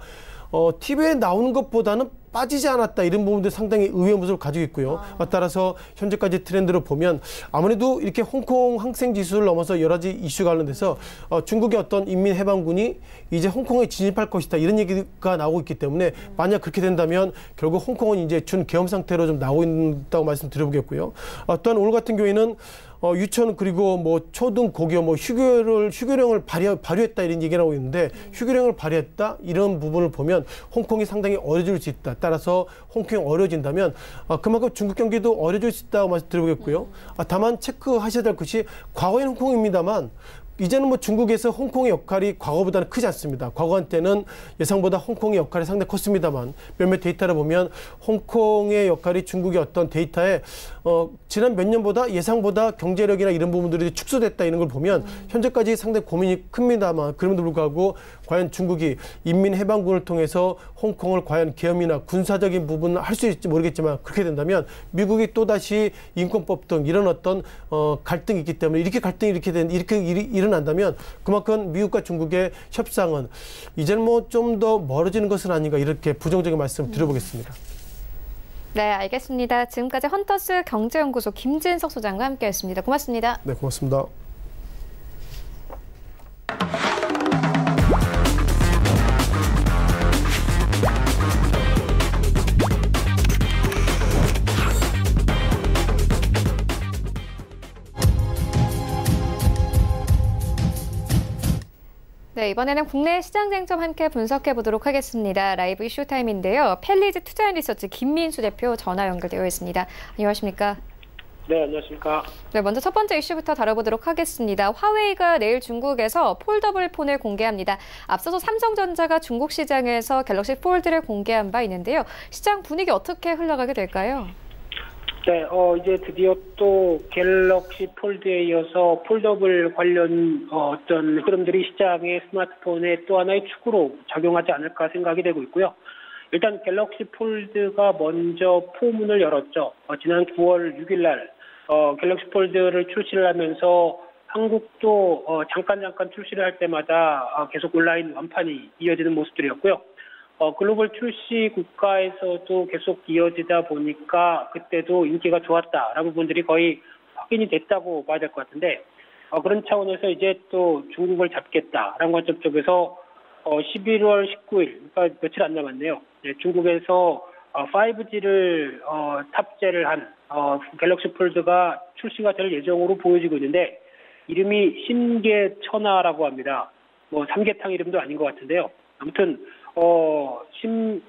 TV에 나오는 것보다는 빠지지 않았다. 이런 부분들 상당히 의외의 모습을 가지고 있고요. 따라서 현재까지 트렌드를 보면 아무래도 이렇게 홍콩 항생지수를 넘어서 여러 가지 이슈 관련돼서 중국의 어떤 인민해방군이 이제 홍콩에 진입할 것이다. 이런 얘기가 나오고 있기 때문에 만약 그렇게 된다면 결국 홍콩은 이제 준계엄 상태로 좀 나오고 있다고 말씀드려보겠고요. 또한 오늘 같은 경우에는 유치원 그리고 뭐 초등 고교 뭐 휴교령을 발효했다 이런 얘기를 하고 있는데 휴교령을 발효했다 이런 부분을 보면 홍콩이 상당히 어려질 수 있다. 따라서 홍콩이 어려진다면 그만큼 중국 경기도 어려질 수 있다고 말씀드려보겠고요. 다만 체크하셔야 될 것이 과거에는 홍콩입니다만 이제는 뭐 중국에서 홍콩의 역할이 과거보다는 크지 않습니다. 과거 한때는 예상보다 홍콩의 역할이 상당히 컸습니다만 몇몇 데이터를 보면 홍콩의 역할이 중국의 어떤 데이터에 지난 몇 년보다 예상보다 경제력이나 이런 부분들이 축소됐다 이런 걸 보면 현재까지 상당히 고민이 큽니다만 그럼에도 불구하고 과연 중국이 인민해방군을 통해서 홍콩을 과연 계엄이나 군사적인 부분을 할 수 있을지 모르겠지만 그렇게 된다면 미국이 또다시 인권법 등 이런 어떤 갈등이 있기 때문에 이렇게 갈등이 이렇게 일어난다면 그만큼 미국과 중국의 협상은 이제는 뭐 좀 더 멀어지는 것은 아닌가 이렇게 부정적인 말씀 드려보겠습니다.
네, 알겠습니다. 지금까지 헌터스 경제연구소 김진석 소장과 함께했습니다. 고맙습니다.
네, 고맙습니다.
네, 이번에는 국내 시장 쟁점 함께 분석해 보도록 하겠습니다. 라이브 이슈 타임인데요. 펠리즈 투자앤리서치 김민수 대표 전화 연결되어 있습니다. 안녕하십니까?
네, 안녕하십니까.
네, 먼저 첫 번째 이슈부터 다뤄보도록 하겠습니다. 화웨이가 내일 중국에서 폴더블 폰을 공개합니다. 앞서서 삼성전자가 중국 시장에서 갤럭시 폴드를 공개한 바 있는데요. 시장 분위기 어떻게 흘러가게 될까요?
네, 이제 드디어 또 갤럭시 폴드에 이어서 폴더블 관련 어떤 흐름들이 시장의 스마트폰의 또 하나의 축으로 작용하지 않을까 생각이 되고 있고요. 일단 갤럭시 폴드가 먼저 포문을 열었죠. 지난 9월 6일 날 갤럭시 폴드를 출시를 하면서 한국도 잠깐 출시를 할 때마다 계속 온라인 완판이 이어지는 모습들이었고요. 글로벌 출시 국가에서도 계속 이어지다 보니까 그때도 인기가 좋았다라는 부분들이 거의 확인이 됐다고 봐야 될 것 같은데, 그런 차원에서 이제 또 중국을 잡겠다라는 관점 쪽에서 11월 19일, 그러니까 며칠 안 남았네요. 네, 중국에서 5G를 탑재를 한 갤럭시 폴드가 출시가 될 예정으로 보여지고 있는데, 이름이 신계천하라고 합니다. 뭐 삼계탕 이름도 아닌 것 같은데요. 아무튼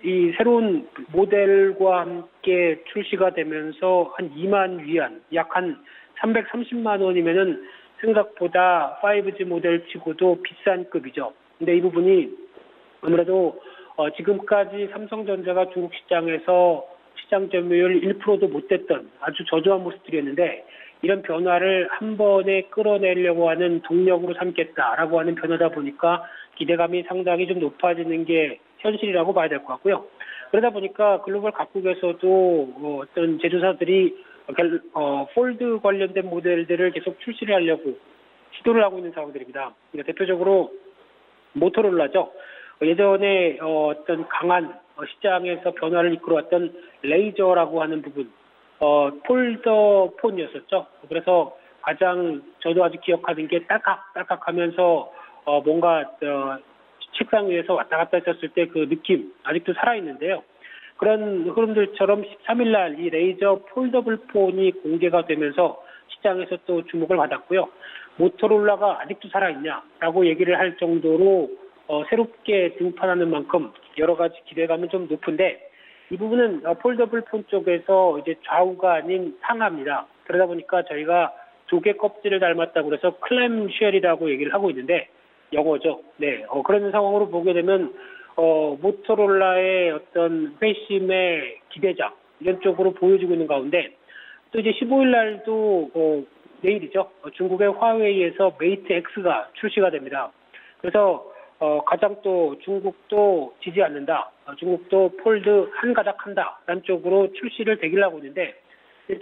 이 새로운 모델과 함께 출시가 되면서 한 2만 위안, 약 한 330만 원이면은 생각보다 5G 모델 치고도 비싼 급이죠. 근데 이 부분이 아무래도 지금까지 삼성전자가 중국 시장에서 시장 점유율 1%도 못 됐던 아주 저조한 모습들이었는데, 이런 변화를 한 번에 끌어내려고 하는 동력으로 삼겠다라고 하는 변화다 보니까 기대감이 상당히 좀 높아지는 게 현실이라고 봐야 될 것 같고요. 그러다 보니까 글로벌 각국에서도 어떤 제조사들이 폴드 관련된 모델들을 계속 출시를 하려고 시도를 하고 있는 상황들입니다. 그러니까 대표적으로 모토로라죠. 예전에 어떤 강한 시장에서 변화를 이끌어왔던 레이저라고 하는 부분, 폴더 폰이었었죠. 그래서 가장 저도 아직 기억하는 게 딸깍딸깍하면서 뭔가 책상 위에서 왔다 갔다 했었을 때 그 느낌 아직도 살아있는데요. 그런 흐름들처럼 13일 날 이 레이저 폴더블 폰이 공개가 되면서 시장에서 또 주목을 받았고요. 모토로라가 아직도 살아있냐라고 얘기를 할 정도로 새롭게 등판하는 만큼 여러 가지 기대감은 좀 높은데, 이 부분은 폴더블 폰 쪽에서 이제 좌우가 아닌 상하입니다. 그러다 보니까 저희가 조개 껍질을 닮았다고 그래서 클램쉘이라고 얘기를 하고 있는데, 영어죠. 네. 그런 상황으로 보게 되면 모토로라의 어떤 회심의 기대작 이런 쪽으로 보여지고 있는 가운데, 또 이제 15일 날도 내일이죠. 중국의 화웨이에서 메이트 X가 출시가 됩니다. 그래서 가장 또 중국도 지지 않는다, 중국도 폴드 한 가닥 한다라는 쪽으로 출시를 대기하고 있는데,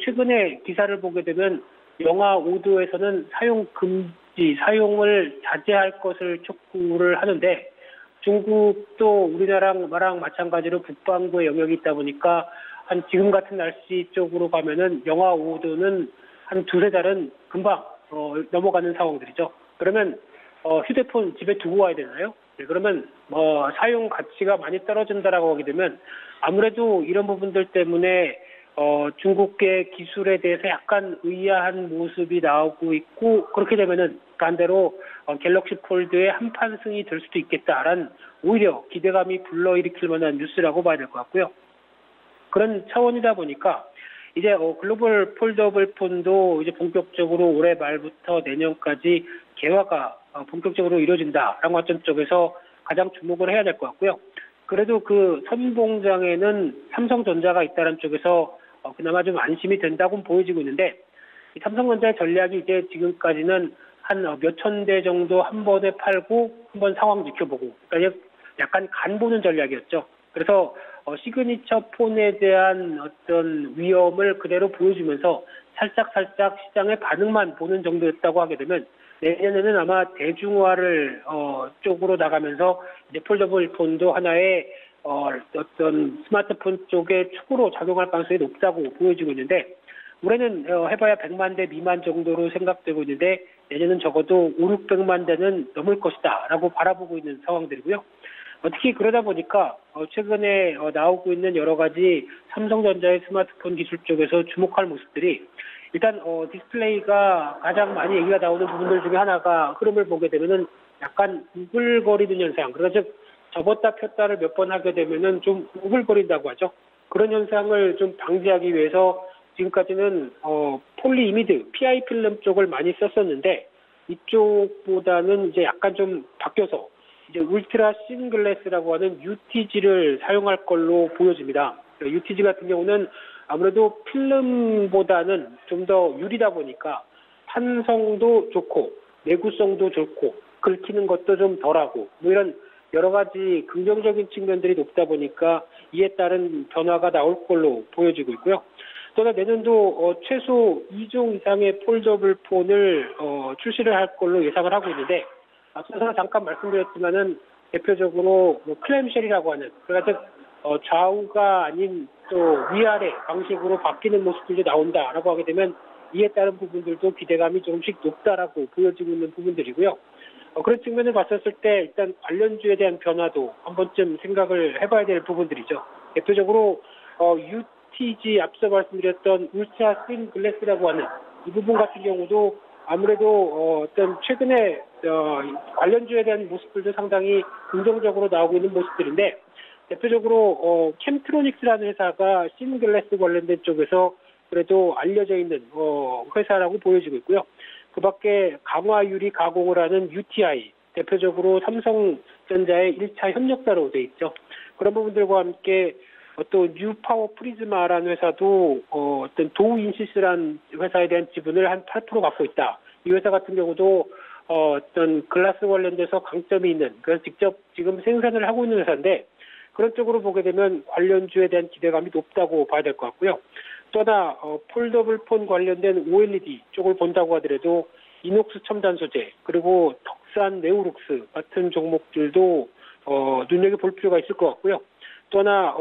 최근에 기사를 보게 되면 영하 5도에서는 사용 금지, 사용을 자제할 것을 촉구를 하는데, 중국도 우리나라랑 마찬가지로 북반구의 영역이 있다 보니까 한 지금 같은 날씨 쪽으로 가면은 영하 5도는 한 두세 달은 금방 넘어가는 상황들이죠. 그러면 휴대폰 집에 두고 와야 되나요? 네, 그러면 사용 가치가 많이 떨어진다라고 하게 되면 아무래도 이런 부분들 때문에 중국의 기술에 대해서 약간 의아한 모습이 나오고 있고, 그렇게 되면은 반대로 갤럭시 폴드의 한판승이 될 수도 있겠다라는 오히려 기대감이 불러일으킬 만한 뉴스라고 봐야 될 것 같고요. 그런 차원이다 보니까 이제 글로벌 폴더블 폰도 이제 본격적으로 올해 말부터 내년까지 개화가 본격적으로 이루어진다라는 관점 쪽에서 가장 주목을 해야 될 것 같고요. 그래도 그 선봉장에는 삼성전자가 있다는 쪽에서 그나마 좀 안심이 된다고 보여지고 있는데, 이 삼성전자의 전략이 이제 지금까지는 한 몇천 대 정도 한 번에 팔고 한 번 상황 지켜보고, 그러니까 약간 간 보는 전략이었죠. 그래서 시그니처 폰에 대한 어떤 위험을 그대로 보여주면서 살짝 시장의 반응만 보는 정도였다고 하게 되면, 내년에는 아마 대중화를 쪽으로 나가면서 이제 폴더블 폰도 하나의 어떤 스마트폰 쪽의 축으로 작용할 가능성이 높다고 보여지고 있는데, 올해는 해봐야 100만 대 미만 정도로 생각되고 있는데, 내년은 적어도 500~600만 대는 넘을 것이다 라고 바라보고 있는 상황들이고요. 특히 그러다 보니까 최근에 나오고 있는 여러 가지 삼성전자의 스마트폰 기술 쪽에서 주목할 모습들이, 일단 디스플레이가 가장 많이 얘기가 나오는 부분들 중에 하나가, 흐름을 보게 되면은 약간 우글거리는 현상, 그러니까 즉 접었다 폈다를 몇 번 하게 되면은 좀 우글거린다고 하죠. 그런 현상을 좀 방지하기 위해서 지금까지는 폴리이미드, PI 필름 쪽을 많이 썼었는데 이쪽보다는 이제 약간 좀 바뀌어서 이제 울트라 신 글래스라고 하는 UTG를 사용할 걸로 보여집니다. UTG 같은 경우는 아무래도 필름보다는 좀 더 유리다 보니까 탄성도 좋고 내구성도 좋고 긁히는 것도 좀 덜하고 뭐 이런 여러 가지 긍정적인 측면들이 높다 보니까 이에 따른 변화가 나올 걸로 보여지고 있고요. 또한 내년도 최소 2종 이상의 폴더블 폰을 출시를 할 걸로 예상을 하고 있는데 앞서서 잠깐 말씀드렸지만은 대표적으로 클램쉘이라고 하는 그러니까 좌우가 아닌 또 위아래 방식으로 바뀌는 모습들이 나온다라고 하게 되면 이에 따른 부분들도 기대감이 조금씩 높다라고 보여지고 있는 부분들이고요. 그런 측면을 봤었을 때 일단 관련주에 대한 변화도 한 번쯤 생각을 해봐야 될 부분들이죠. 대표적으로 UTG 앞서 말씀드렸던 울트라 스인 글래스라고 하는 이 부분 같은 경우도 아무래도 어떤 최근에 관련주에 대한 모습들도 상당히 긍정적으로 나오고 있는 모습들인데 대표적으로 캠트로닉스라는 회사가 신 글래스 관련된 쪽에서 그래도 알려져 있는 회사라고 보여지고 있고요. 그 밖에 강화 유리 가공을 하는 UTI, 대표적으로 삼성전자의 1차 협력사로 돼 있죠. 그런 부분들과 함께 또 뉴파워 프리즈마라는 회사도 어떤 도우인시스라는 회사에 대한 지분을 한 8% 갖고 있다. 이 회사 같은 경우도 어떤 글라스 관련돼서 강점이 있는 그래서 직접 지금 생산을 하고 있는 회사인데 그런 쪽으로 보게 되면 관련주에 대한 기대감이 높다고 봐야 될 것 같고요. 또 하나 폴더블 폰 관련된 OLED 쪽을 본다고 하더라도 이녹스 첨단 소재 그리고 덕산 네오룩스 같은 종목들도 눈여겨볼 필요가 있을 것 같고요. 또 하나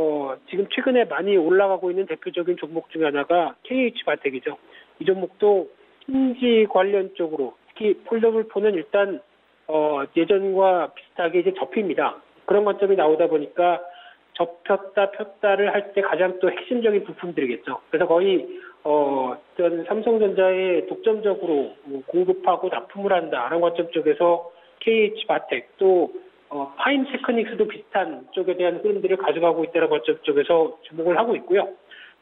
지금 최근에 많이 올라가고 있는 대표적인 종목 중에 하나가 KH바텍이죠. 이 종목도 힌지 관련 쪽으로 특히 폴더블 폰은 일단 예전과 비슷하게 이제 접힙니다. 그런 관점이 나오다 보니까 접혔다 폈다를 할 때 가장 또 핵심적인 부품들이겠죠. 그래서 거의 어떤 삼성전자에 독점적으로 공급하고 납품을 한다라는 관점 쪽에서 KH바텍 또 파인 테크닉스도 비슷한 쪽에 대한 흐름들을 가져가고 있다는 관점 쪽에서 주목을 하고 있고요.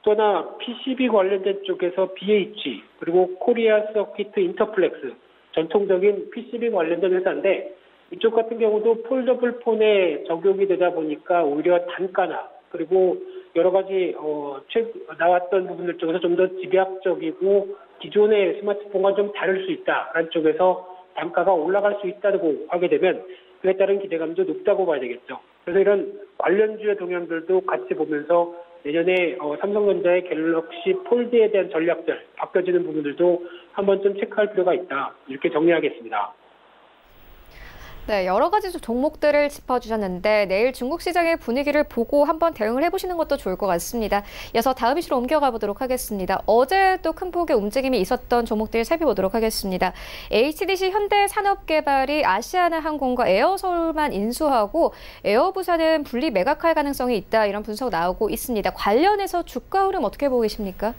또 하나 PCB 관련된 쪽에서 BH 그리고 코리아 서킷 인터플렉스 전통적인 PCB 관련된 회사인데 이쪽 같은 경우도 폴더블 폰에 적용이 되다 보니까 오히려 단가나 그리고 여러 가지 나왔던 부분들 쪽에서 좀 더 집약적이고 기존의 스마트폰과 좀 다를 수 있다라는 쪽에서 단가가 올라갈 수 있다고 하게 되면 그에 따른 기대감도 높다고 봐야 되겠죠. 그래서 이런 관련주의 동향들도 같이 보면서 내년에 삼성전자의 갤럭시 폴드에 대한 전략들 바뀌어지는 부분들도 한 번쯤 체크할 필요가 있다. 이렇게 정리하겠습니다.
네, 여러 가지 종목들을 짚어주셨는데 내일 중국 시장의 분위기를 보고 한번 대응을 해보시는 것도 좋을 것 같습니다. 이어서 다음 이슈로 옮겨가 보도록 하겠습니다. 어제 또 큰 폭의 움직임이 있었던 종목들 살펴보도록 하겠습니다. HDC 현대산업개발이 아시아나항공과 에어서울만 인수하고 에어부산은 분리 매각할 가능성이 있다. 이런 분석 나오고 있습니다. 관련해서 주가 흐름 어떻게 보고 계십니까?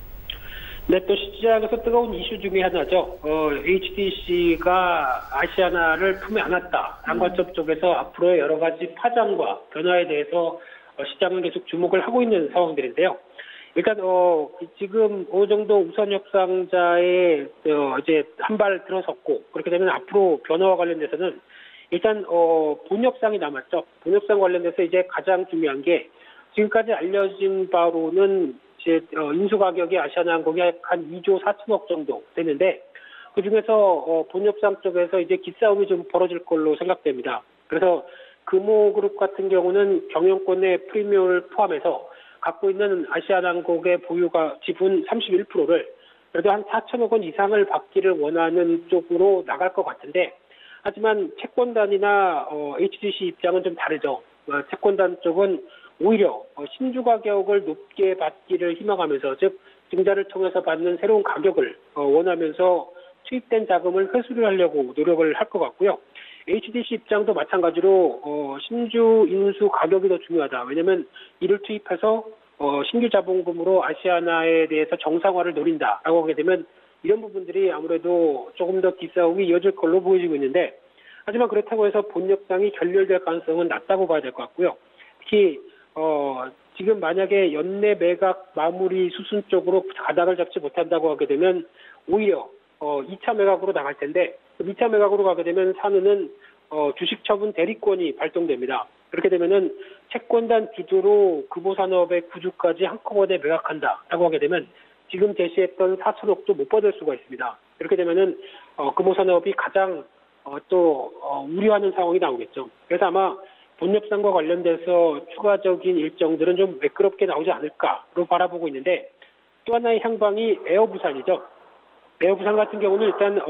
네, 또 시장에서 뜨거운 이슈 중에 하나죠. HDC가 아시아나를 품에 안았다라는 관점 쪽에서 앞으로의 여러 가지 파장과 변화에 대해서 시장은 계속 주목을 하고 있는 상황들인데요. 일단 지금 어느 정도 우선 협상자에 이제 한 발 들어섰고 그렇게 되면 앞으로 변화와 관련돼서는 일단 본협상이 남았죠. 본협상 관련돼서 이제 가장 중요한 게 지금까지 알려진 바로는 인수 가격이 아시아나항공이 한 2조 4천억 정도 되는데 그 중에서 본협상 쪽에서 이제 기싸움이 좀 벌어질 걸로 생각됩니다. 그래서 금호그룹 같은 경우는 경영권의 프리미엄을 포함해서 갖고 있는 아시아나항공의 보유가 지분 31%를 그래도 한 4천억 원 이상을 받기를 원하는 쪽으로 나갈 것 같은데 하지만 채권단이나 HDC 입장은 좀 다르죠. 채권단 쪽은 오히려 신주 가격을 높게 받기를 희망하면서 즉 증자를 통해서 받는 새로운 가격을 원하면서 투입된 자금을 회수를 하려고 노력을 할 것 같고요. HDC 입장도 마찬가지로 신주 인수 가격이 더 중요하다. 왜냐하면 이를 투입해서 신규 자본금으로 아시아나에 대해서 정상화를 노린다라고 하게 되면 이런 부분들이 아무래도 조금 더 기싸움이 이어질 걸로 보여지고 있는데 하지만 그렇다고 해서 본협상이 결렬될 가능성은 낮다고 봐야 될 것 같고요. 특히 지금 만약에 연내 매각 마무리 수순 쪽으로 가닥을 잡지 못한다고 하게 되면 오히려 2차 매각으로 나갈 텐데 2차 매각으로 가게 되면 산후는 주식 처분 대리권이 발동됩니다. 그렇게 되면은 채권단 주도로 금호산업의 구주까지 한꺼번에 매각한다라고 하게 되면 지금 제시했던 4천억도 못 받을 수가 있습니다. 이렇게 되면은 금호산업이 가장 우려하는 상황이 나오겠죠. 그래서 아마 본협상과 관련돼서 추가적인 일정들은 좀 매끄럽게 나오지 않을까로 바라보고 있는데 또 하나의 향방이 에어부산이죠. 에어부산 같은 경우는 일단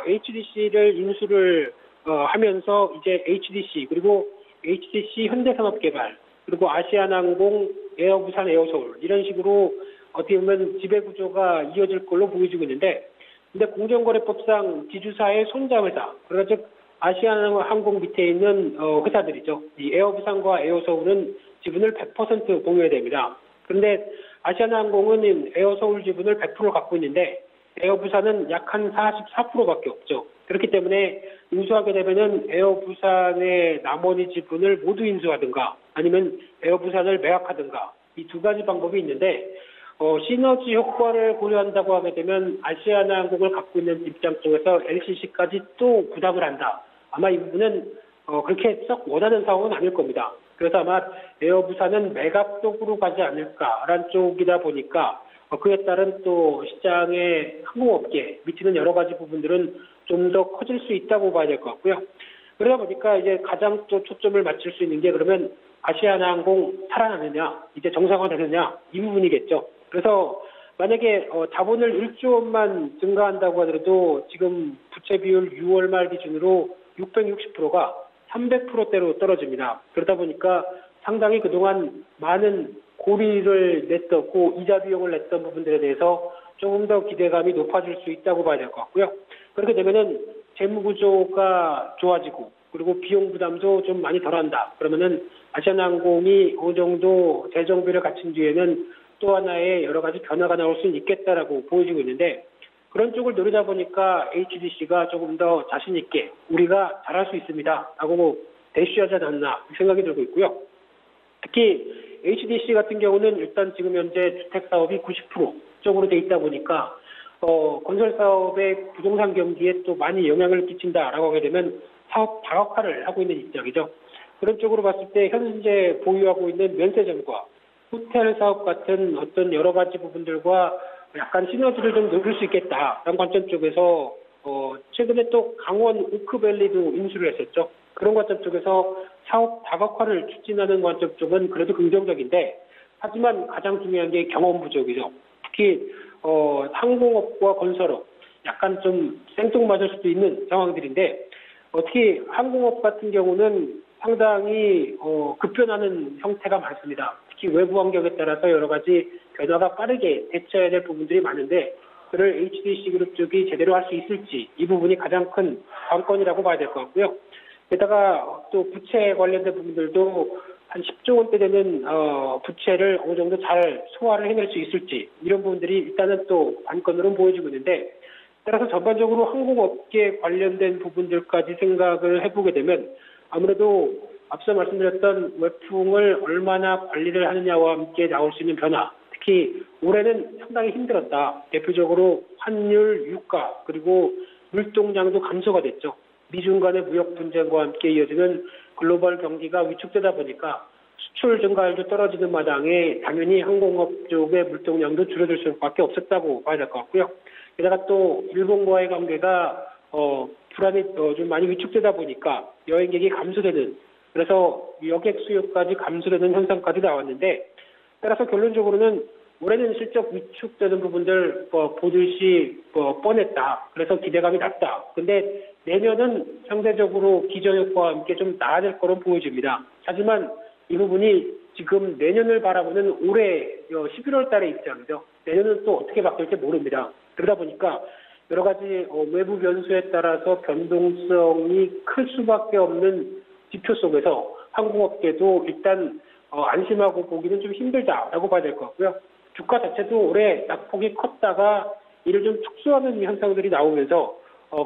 HDC를 인수를 하면서 이제 HDC 그리고 HDC 현대산업개발 그리고 아시아나항공, 에어부산, 에어서울 이런 식으로 어떻게 보면 지배구조가 이어질 걸로 보여지고 있는데 근데 공정거래법상 지주사의 손자회사 그러니까 즉 아시아나항공 밑에 있는 회사들이죠. 이 에어부산과 에어서울은 지분을 100% 공유해야 됩니다. 그런데 아시아나항공은 에어서울 지분을 100% 갖고 있는데 에어부산은 약 한 44%밖에 없죠. 그렇기 때문에 인수하게 되면은 에어부산의 나머지 지분을 모두 인수하든가 아니면 에어부산을 매각하든가 이 두 가지 방법이 있는데 시너지 효과를 고려한다고 하게 되면 아시아나항공을 갖고 있는 입장 쪽에서 LCC까지 또 부담을 한다. 아마 이 부분은 그렇게 썩 원하는 상황은 아닐 겁니다. 그래서 아마 에어부산은 매각 쪽으로 가지 않을까라는 쪽이다 보니까 그에 따른 또 시장의 항공업계에 미치는 여러 가지 부분들은 좀 더 커질 수 있다고 봐야 될 것 같고요. 그러다 보니까 이제 가장 또 초점을 맞출 수 있는 게 그러면 아시아나항공 살아나느냐, 이제 정상화되느냐 이 부분이겠죠. 그래서 만약에 자본을 1조 원만 증가한다고 하더라도 지금 부채 비율 6월 말 기준으로 660%가 300%대로 떨어집니다. 그러다 보니까 상당히 그동안 많은 고리를 냈던 이자 비용을 냈던 부분들에 대해서 조금 더 기대감이 높아질 수 있다고 봐야 될 것 같고요. 그렇게 되면은 재무 구조가 좋아지고 그리고 비용 부담도 좀 많이 덜한다. 그러면은 아시아나항공이 어느 정도 재정비를 갖춘 뒤에는 또 하나의 여러 가지 변화가 나올 수는 있겠다라고 보여지고 있는데 그런 쪽을 노리다 보니까 HDC가 조금 더 자신 있게 우리가 잘할 수 있습니다라고 대쉬하지 않았나 생각이 들고 있고요. 특히 HDC 같은 경우는 일단 지금 현재 주택 사업이 90% 쪽으로 돼 있다 보니까 건설 사업의 부동산 경기에 또 많이 영향을 끼친다라고 하게 되면 사업 다각화를 하고 있는 입장이죠. 그런 쪽으로 봤을 때 현재 보유하고 있는 면세점과 호텔 사업 같은 어떤 여러 가지 부분들과 약간 시너지를 좀 누릴 수 있겠다라는 관점 쪽에서 최근에 또 강원 오크밸리도 인수를 했었죠. 그런 관점 쪽에서 사업 다각화를 추진하는 관점 쪽은 그래도 긍정적인데 하지만 가장 중요한 게 경험 부족이죠. 특히 항공업과 건설업 약간 좀 생뚱맞을 수도 있는 상황들인데 특히 항공업 같은 경우는 상당히 급변하는 형태가 많습니다. 특히 외부 환경에 따라서 여러 가지 변화가 빠르게 대처해야 될 부분들이 많은데 그를 HDC 그룹 쪽이 제대로 할 수 있을지 이 부분이 가장 큰 관건이라고 봐야 될 것 같고요. 게다가 또 부채 관련된 부분들도 한 10조 원대 되는 부채를 어느 정도 잘 소화를 해낼 수 있을지 이런 부분들이 일단은 또 관건으로 보여지고 있는데 따라서 전반적으로 항공업계 관련된 부분들까지 생각을 해보게 되면 아무래도 앞서 말씀드렸던 외풍을 얼마나 관리를 하느냐와 함께 나올 수 있는 변화 특히 올해는 상당히 힘들었다. 대표적으로 환율, 유가 그리고 물동량도 감소가 됐죠. 미중 간의 무역 분쟁과 함께 이어지는 글로벌 경기가 위축되다 보니까 수출 증가율도 떨어지는 마당에 당연히 항공업 쪽의 물동량도 줄어들 수밖에 없었다고 봐야 될 것 같고요. 게다가 또 일본과의 관계가 불안이 좀 많이 위축되다 보니까 여행객이 감소되는 그래서 여객 수요까지 감소되는 현상까지 나왔는데 따라서 결론적으로는 올해는 실적 위축되는 부분들 보듯이 뻔했다. 그래서 기대감이 낮다. 근데 내년은 상대적으로 기저효과와 함께 좀 나아질 거로 보여집니다. 하지만 이 부분이 지금 내년을 바라보는 올해 11월 달의 입장이죠. 내년은 또 어떻게 바뀔지 모릅니다. 그러다 보니까 여러 가지 외부 변수에 따라서 변동성이 클 수밖에 없는 지표 속에서 항공업계도 일단 안심하고 보기는 좀 힘들다라고 봐야 될 것 같고요. 주가 자체도 올해 낙폭이 컸다가 이를 좀 축소하는 현상들이 나오면서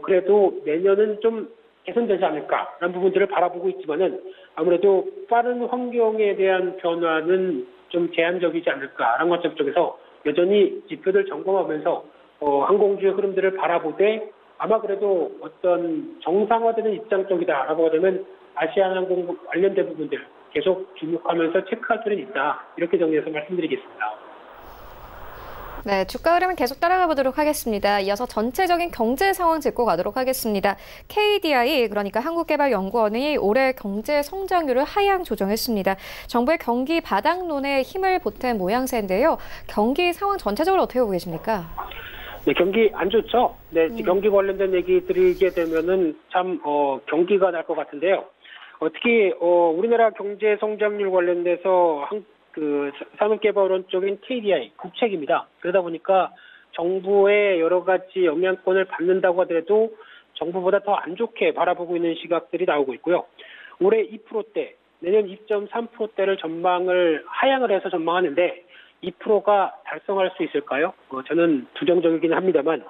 그래도 내년은 좀 개선되지 않을까라는 부분들을 바라보고 있지만은 아무래도 빠른 환경에 대한 변화는 좀 제한적이지 않을까라는 관점 쪽에서 여전히 지표들 점검하면서 항공주의 흐름들을 바라보되 아마 그래도 어떤 정상화되는 입장 쪽이다라고 하면 아시아나항공 관련된 부분들 계속 주목하면서 체크할 필요는 있다. 이렇게 정리해서 말씀드리겠습니다.
네, 주가 흐름은 계속 따라가 보도록 하겠습니다. 이어서 전체적인 경제 상황 짚고 가도록 하겠습니다. KDI, 그러니까 한국개발연구원이 올해 경제 성장률을 하향 조정했습니다. 정부의 경기 바닥론에 힘을 보탠 모양새인데요. 경기 상황 전체적으로 어떻게 보고 계십니까?
네, 경기 안 좋죠. 네, 경기 관련된 얘기 드리게 되면은 참 경기가 날 것 같은데요. 특히 우리나라 경제 성장률 관련돼서 산업개발원 쪽인 KDI 국책입니다. 그러다 보니까 정부의 여러 가지 영향권을 받는다고 하더라도 정부보다 더 안 좋게 바라보고 있는 시각들이 나오고 있고요. 올해 2%대, 내년 2.3%대를 전망을 하향을 해서 전망하는데 2%가 달성할 수 있을까요? 저는 부정적이긴 합니다만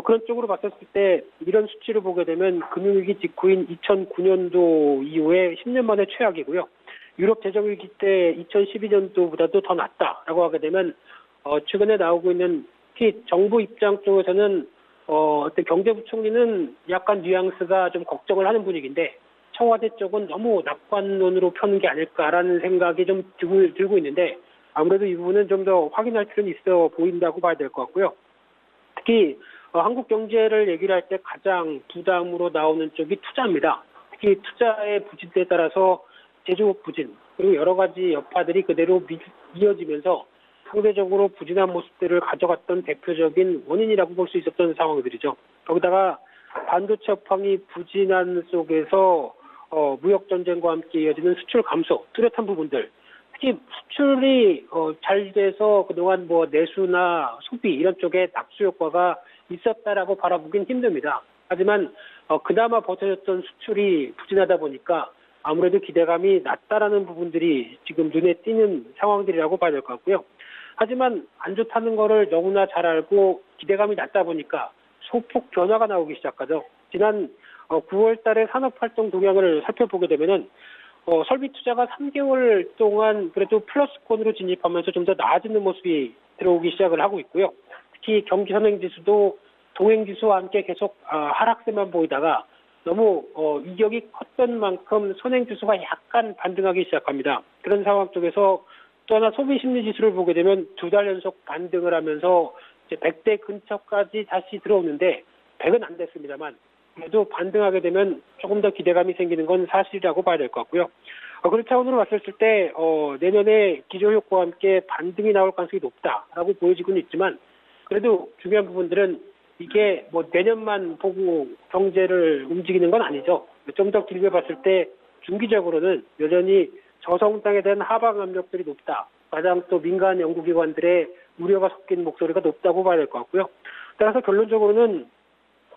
그런 쪽으로 봤었을 때 이런 수치를 보게 되면 금융위기 직후인 2009년도 이후에 10년 만에 최악이고요. 유럽 재정위기 때 2012년도보다도 더 낮다라고 하게 되면 최근에 나오고 있는 특히 정부 입장 쪽에서는 어떤 경제부총리는 약간 뉘앙스가 좀 걱정을 하는 분위기인데 청와대 쪽은 너무 낙관론으로 펴는 게 아닐까라는 생각이 좀 들고 있는데 아무래도 이 부분은 좀 더 확인할 필요는 있어 보인다고 봐야 될 것 같고요. 특히 한국 경제를 얘기를 할 때 가장 부담으로 나오는 쪽이 투자입니다. 특히 투자의 부진에 따라서 제조업 부진 그리고 여러 가지 여파들이 그대로 이어지면서 상대적으로 부진한 모습들을 가져갔던 대표적인 원인이라고 볼 수 있었던 상황들이죠. 거기다가 반도체 업황이 부진한 속에서 무역 전쟁과 함께 이어지는 수출 감소, 뚜렷한 부분들, 특히 수출이 잘 돼서 그동안 내수나 소비 이런 쪽에 낙수 효과가 있었다라고 바라보긴 힘듭니다. 하지만 그나마 버텨줬던 수출이 부진하다 보니까 아무래도 기대감이 낮다라는 부분들이 지금 눈에 띄는 상황들이라고 봐야 될 것 같고요. 하지만 안 좋다는 거를 너무나 잘 알고 기대감이 낮다 보니까 소폭 변화가 나오기 시작하죠. 지난 9월 달에 산업활동 동향을 살펴보게 되면은 설비 투자가 3개월 동안 그래도 플러스권으로 진입하면서 좀 더 나아지는 모습이 들어오기 시작을 하고 있고요. 특히 경기 선행지수도 동행지수와 함께 계속 하락세만 보이다가 너무 이격이 컸던 만큼 선행지수가 약간 반등하기 시작합니다. 그런 상황 속에서 또 하나 소비심리지수를 보게 되면 2달 연속 반등을 하면서 이제 100대 근처까지 다시 들어오는데 100은 안 됐습니다만 그래도 반등하게 되면 조금 더 기대감이 생기는 건 사실이라고 봐야 될 것 같고요. 그런 차원으로 봤을 때 내년에 기저효과와 함께 반등이 나올 가능성이 높다라고 보여지고는 있지만 그래도 중요한 부분들은 이게 내년만 보고 경제를 움직이는 건 아니죠. 좀 더 길게 봤을 때 중기적으로는 여전히 저성장에 대한 하방 압력들이 높다. 가장 또 민간 연구기관들의 우려가 섞인 목소리가 높다고 봐야 될 것 같고요. 따라서 결론적으로는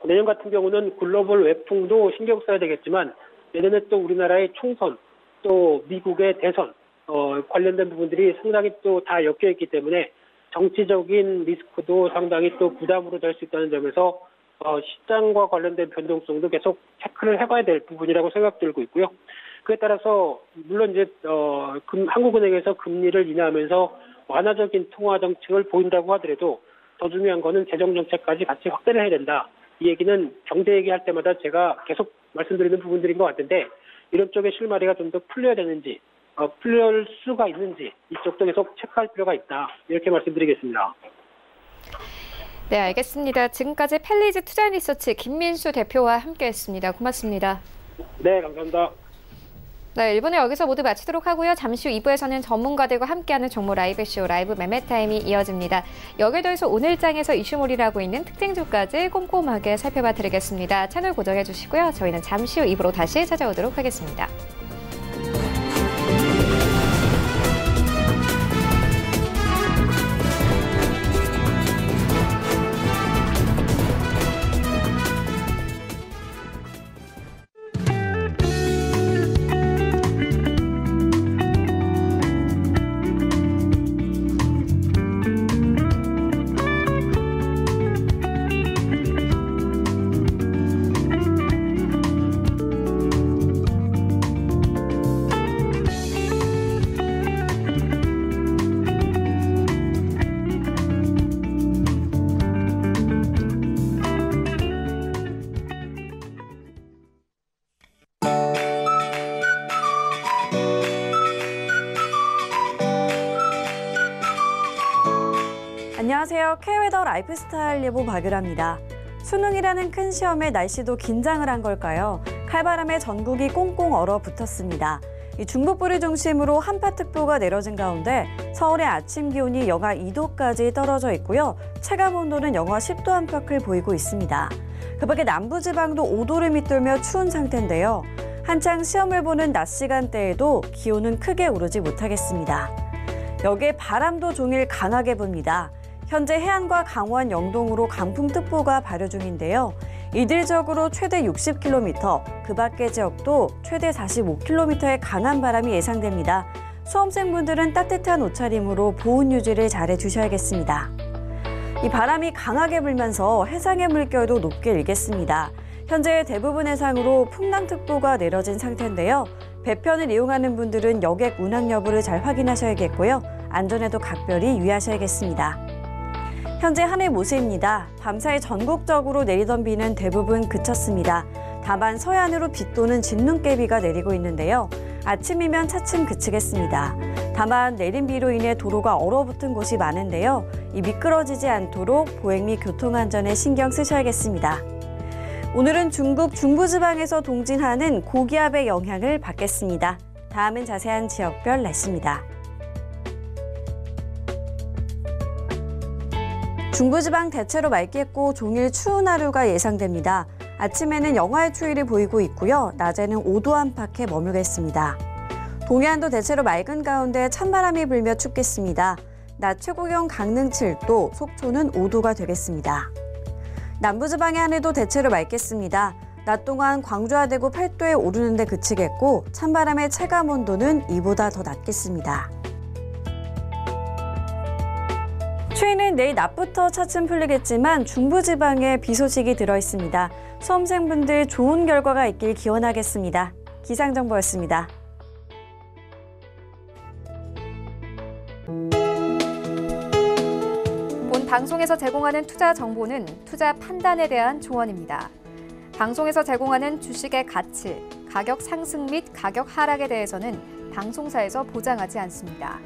내년 같은 경우는 글로벌 외풍도 신경 써야 되겠지만 내년에 또 우리나라의 총선 또 미국의 대선 관련된 부분들이 상당히 또 다 엮여 있기 때문에 정치적인 리스크도 상당히 또 부담으로 될 수 있다는 점에서 시장과 관련된 변동성도 계속 체크를 해봐야 될 부분이라고 생각들고 있고요. 그에 따라서 물론 이제 한국은행에서 금리를 인하하면서 완화적인 통화 정책을 보인다고 하더라도 더 중요한 거는 재정 정책까지 같이 확대를 해야 된다. 이 얘기는 경제 얘기할 때마다 제가 계속 말씀드리는 부분들인 것 같은데 이런 쪽의 실마리가 좀 더 풀려야 되는지 풀릴 수가 있는지 이쪽도 계속 체크할 필요가 있다. 이렇게 말씀드리겠습니다.
네, 알겠습니다. 지금까지 펠리즈 투자리서치 김민수 대표와 함께했습니다. 고맙습니다.
네, 감사합니다.
네, 1부는 여기서 모두 마치도록 하고요. 잠시 후 2부에서는 전문가들과 함께하는 정모 라이브쇼 라이브 매매타임이 이어집니다. 여기에 더해서 오늘 장에서 이슈몰이를 하고 있는 특징주까지 꼼꼼하게 살펴봐 드리겠습니다. 채널 고정해 주시고요. 저희는 잠시 후 2부로 다시 찾아오도록 하겠습니다.
안녕하세요. K웨더 라이프스타일 예보 박유라입니다. 수능이라는 큰 시험에 날씨도 긴장을 한 걸까요? 칼바람에 전국이 꽁꽁 얼어붙었습니다. 이 중북부를 중심으로 한파특보가 내려진 가운데 서울의 아침 기온이 영하 2도까지 떨어져 있고요. 체감 온도는 영하 10도 안팎을 보이고 있습니다. 그 밖에 남부지방도 5도를 밑돌며 추운 상태인데요. 한창 시험을 보는 낮 시간대에도 기온은 크게 오르지 못하겠습니다. 여기에 바람도 종일 강하게 붑니다. 현재 해안과 강원 영동으로 강풍특보가 발효 중인데요. 이들적으로 최대 60km, 그 밖의 지역도 최대 45km의 강한 바람이 예상됩니다. 수험생분들은 따뜻한 옷차림으로 보온 유지를 잘해 주셔야겠습니다. 이 바람이 강하게 불면서 해상의 물결도 높게 일겠습니다. 현재 대부분 해상으로 풍랑특보가 내려진 상태인데요. 배편을 이용하는 분들은 여객 운항 여부를 잘 확인하셔야겠고요. 안전에도 각별히 유의하셔야겠습니다. 현재 하늘 모습입니다. 밤사이 전국적으로 내리던 비는 대부분 그쳤습니다. 다만 서해안으로 비 또는 진눈깨비가 내리고 있는데요. 아침이면 차츰 그치겠습니다. 다만 내린 비로 인해 도로가 얼어붙은 곳이 많은데요. 이 미끄러지지 않도록 보행 및 교통안전에 신경 쓰셔야겠습니다. 오늘은 중국 중부지방에서 동진하는 고기압의 영향을 받겠습니다. 다음은 자세한 지역별 날씨입니다. 중부지방 대체로 맑겠고 종일 추운 하루가 예상됩니다. 아침에는 영하의 추위를 보이고 있고요. 낮에는 5도 안팎에 머물겠습니다. 동해안도 대체로 맑은 가운데 찬바람이 불며 춥겠습니다. 낮 최고기온 강릉 7도, 속초는 5도가 되겠습니다. 남부지방의 하늘도 대체로 맑겠습니다. 낮 동안 광주와 대구 8도에 오르는 데 그치겠고 찬바람의 체감 온도는 이보다 더 낮겠습니다. 추위는 내일 낮부터 차츰 풀리겠지만 중부지방에 비 소식이 들어있습니다. 수험생분들 좋은 결과가 있길 기원하겠습니다. 기상정보였습니다.
본 방송에서 제공하는 투자 정보는 투자 판단에 대한 조언입니다. 방송에서 제공하는 주식의 가치, 가격 상승 및 가격 하락에 대해서는 방송사에서 보장하지 않습니다.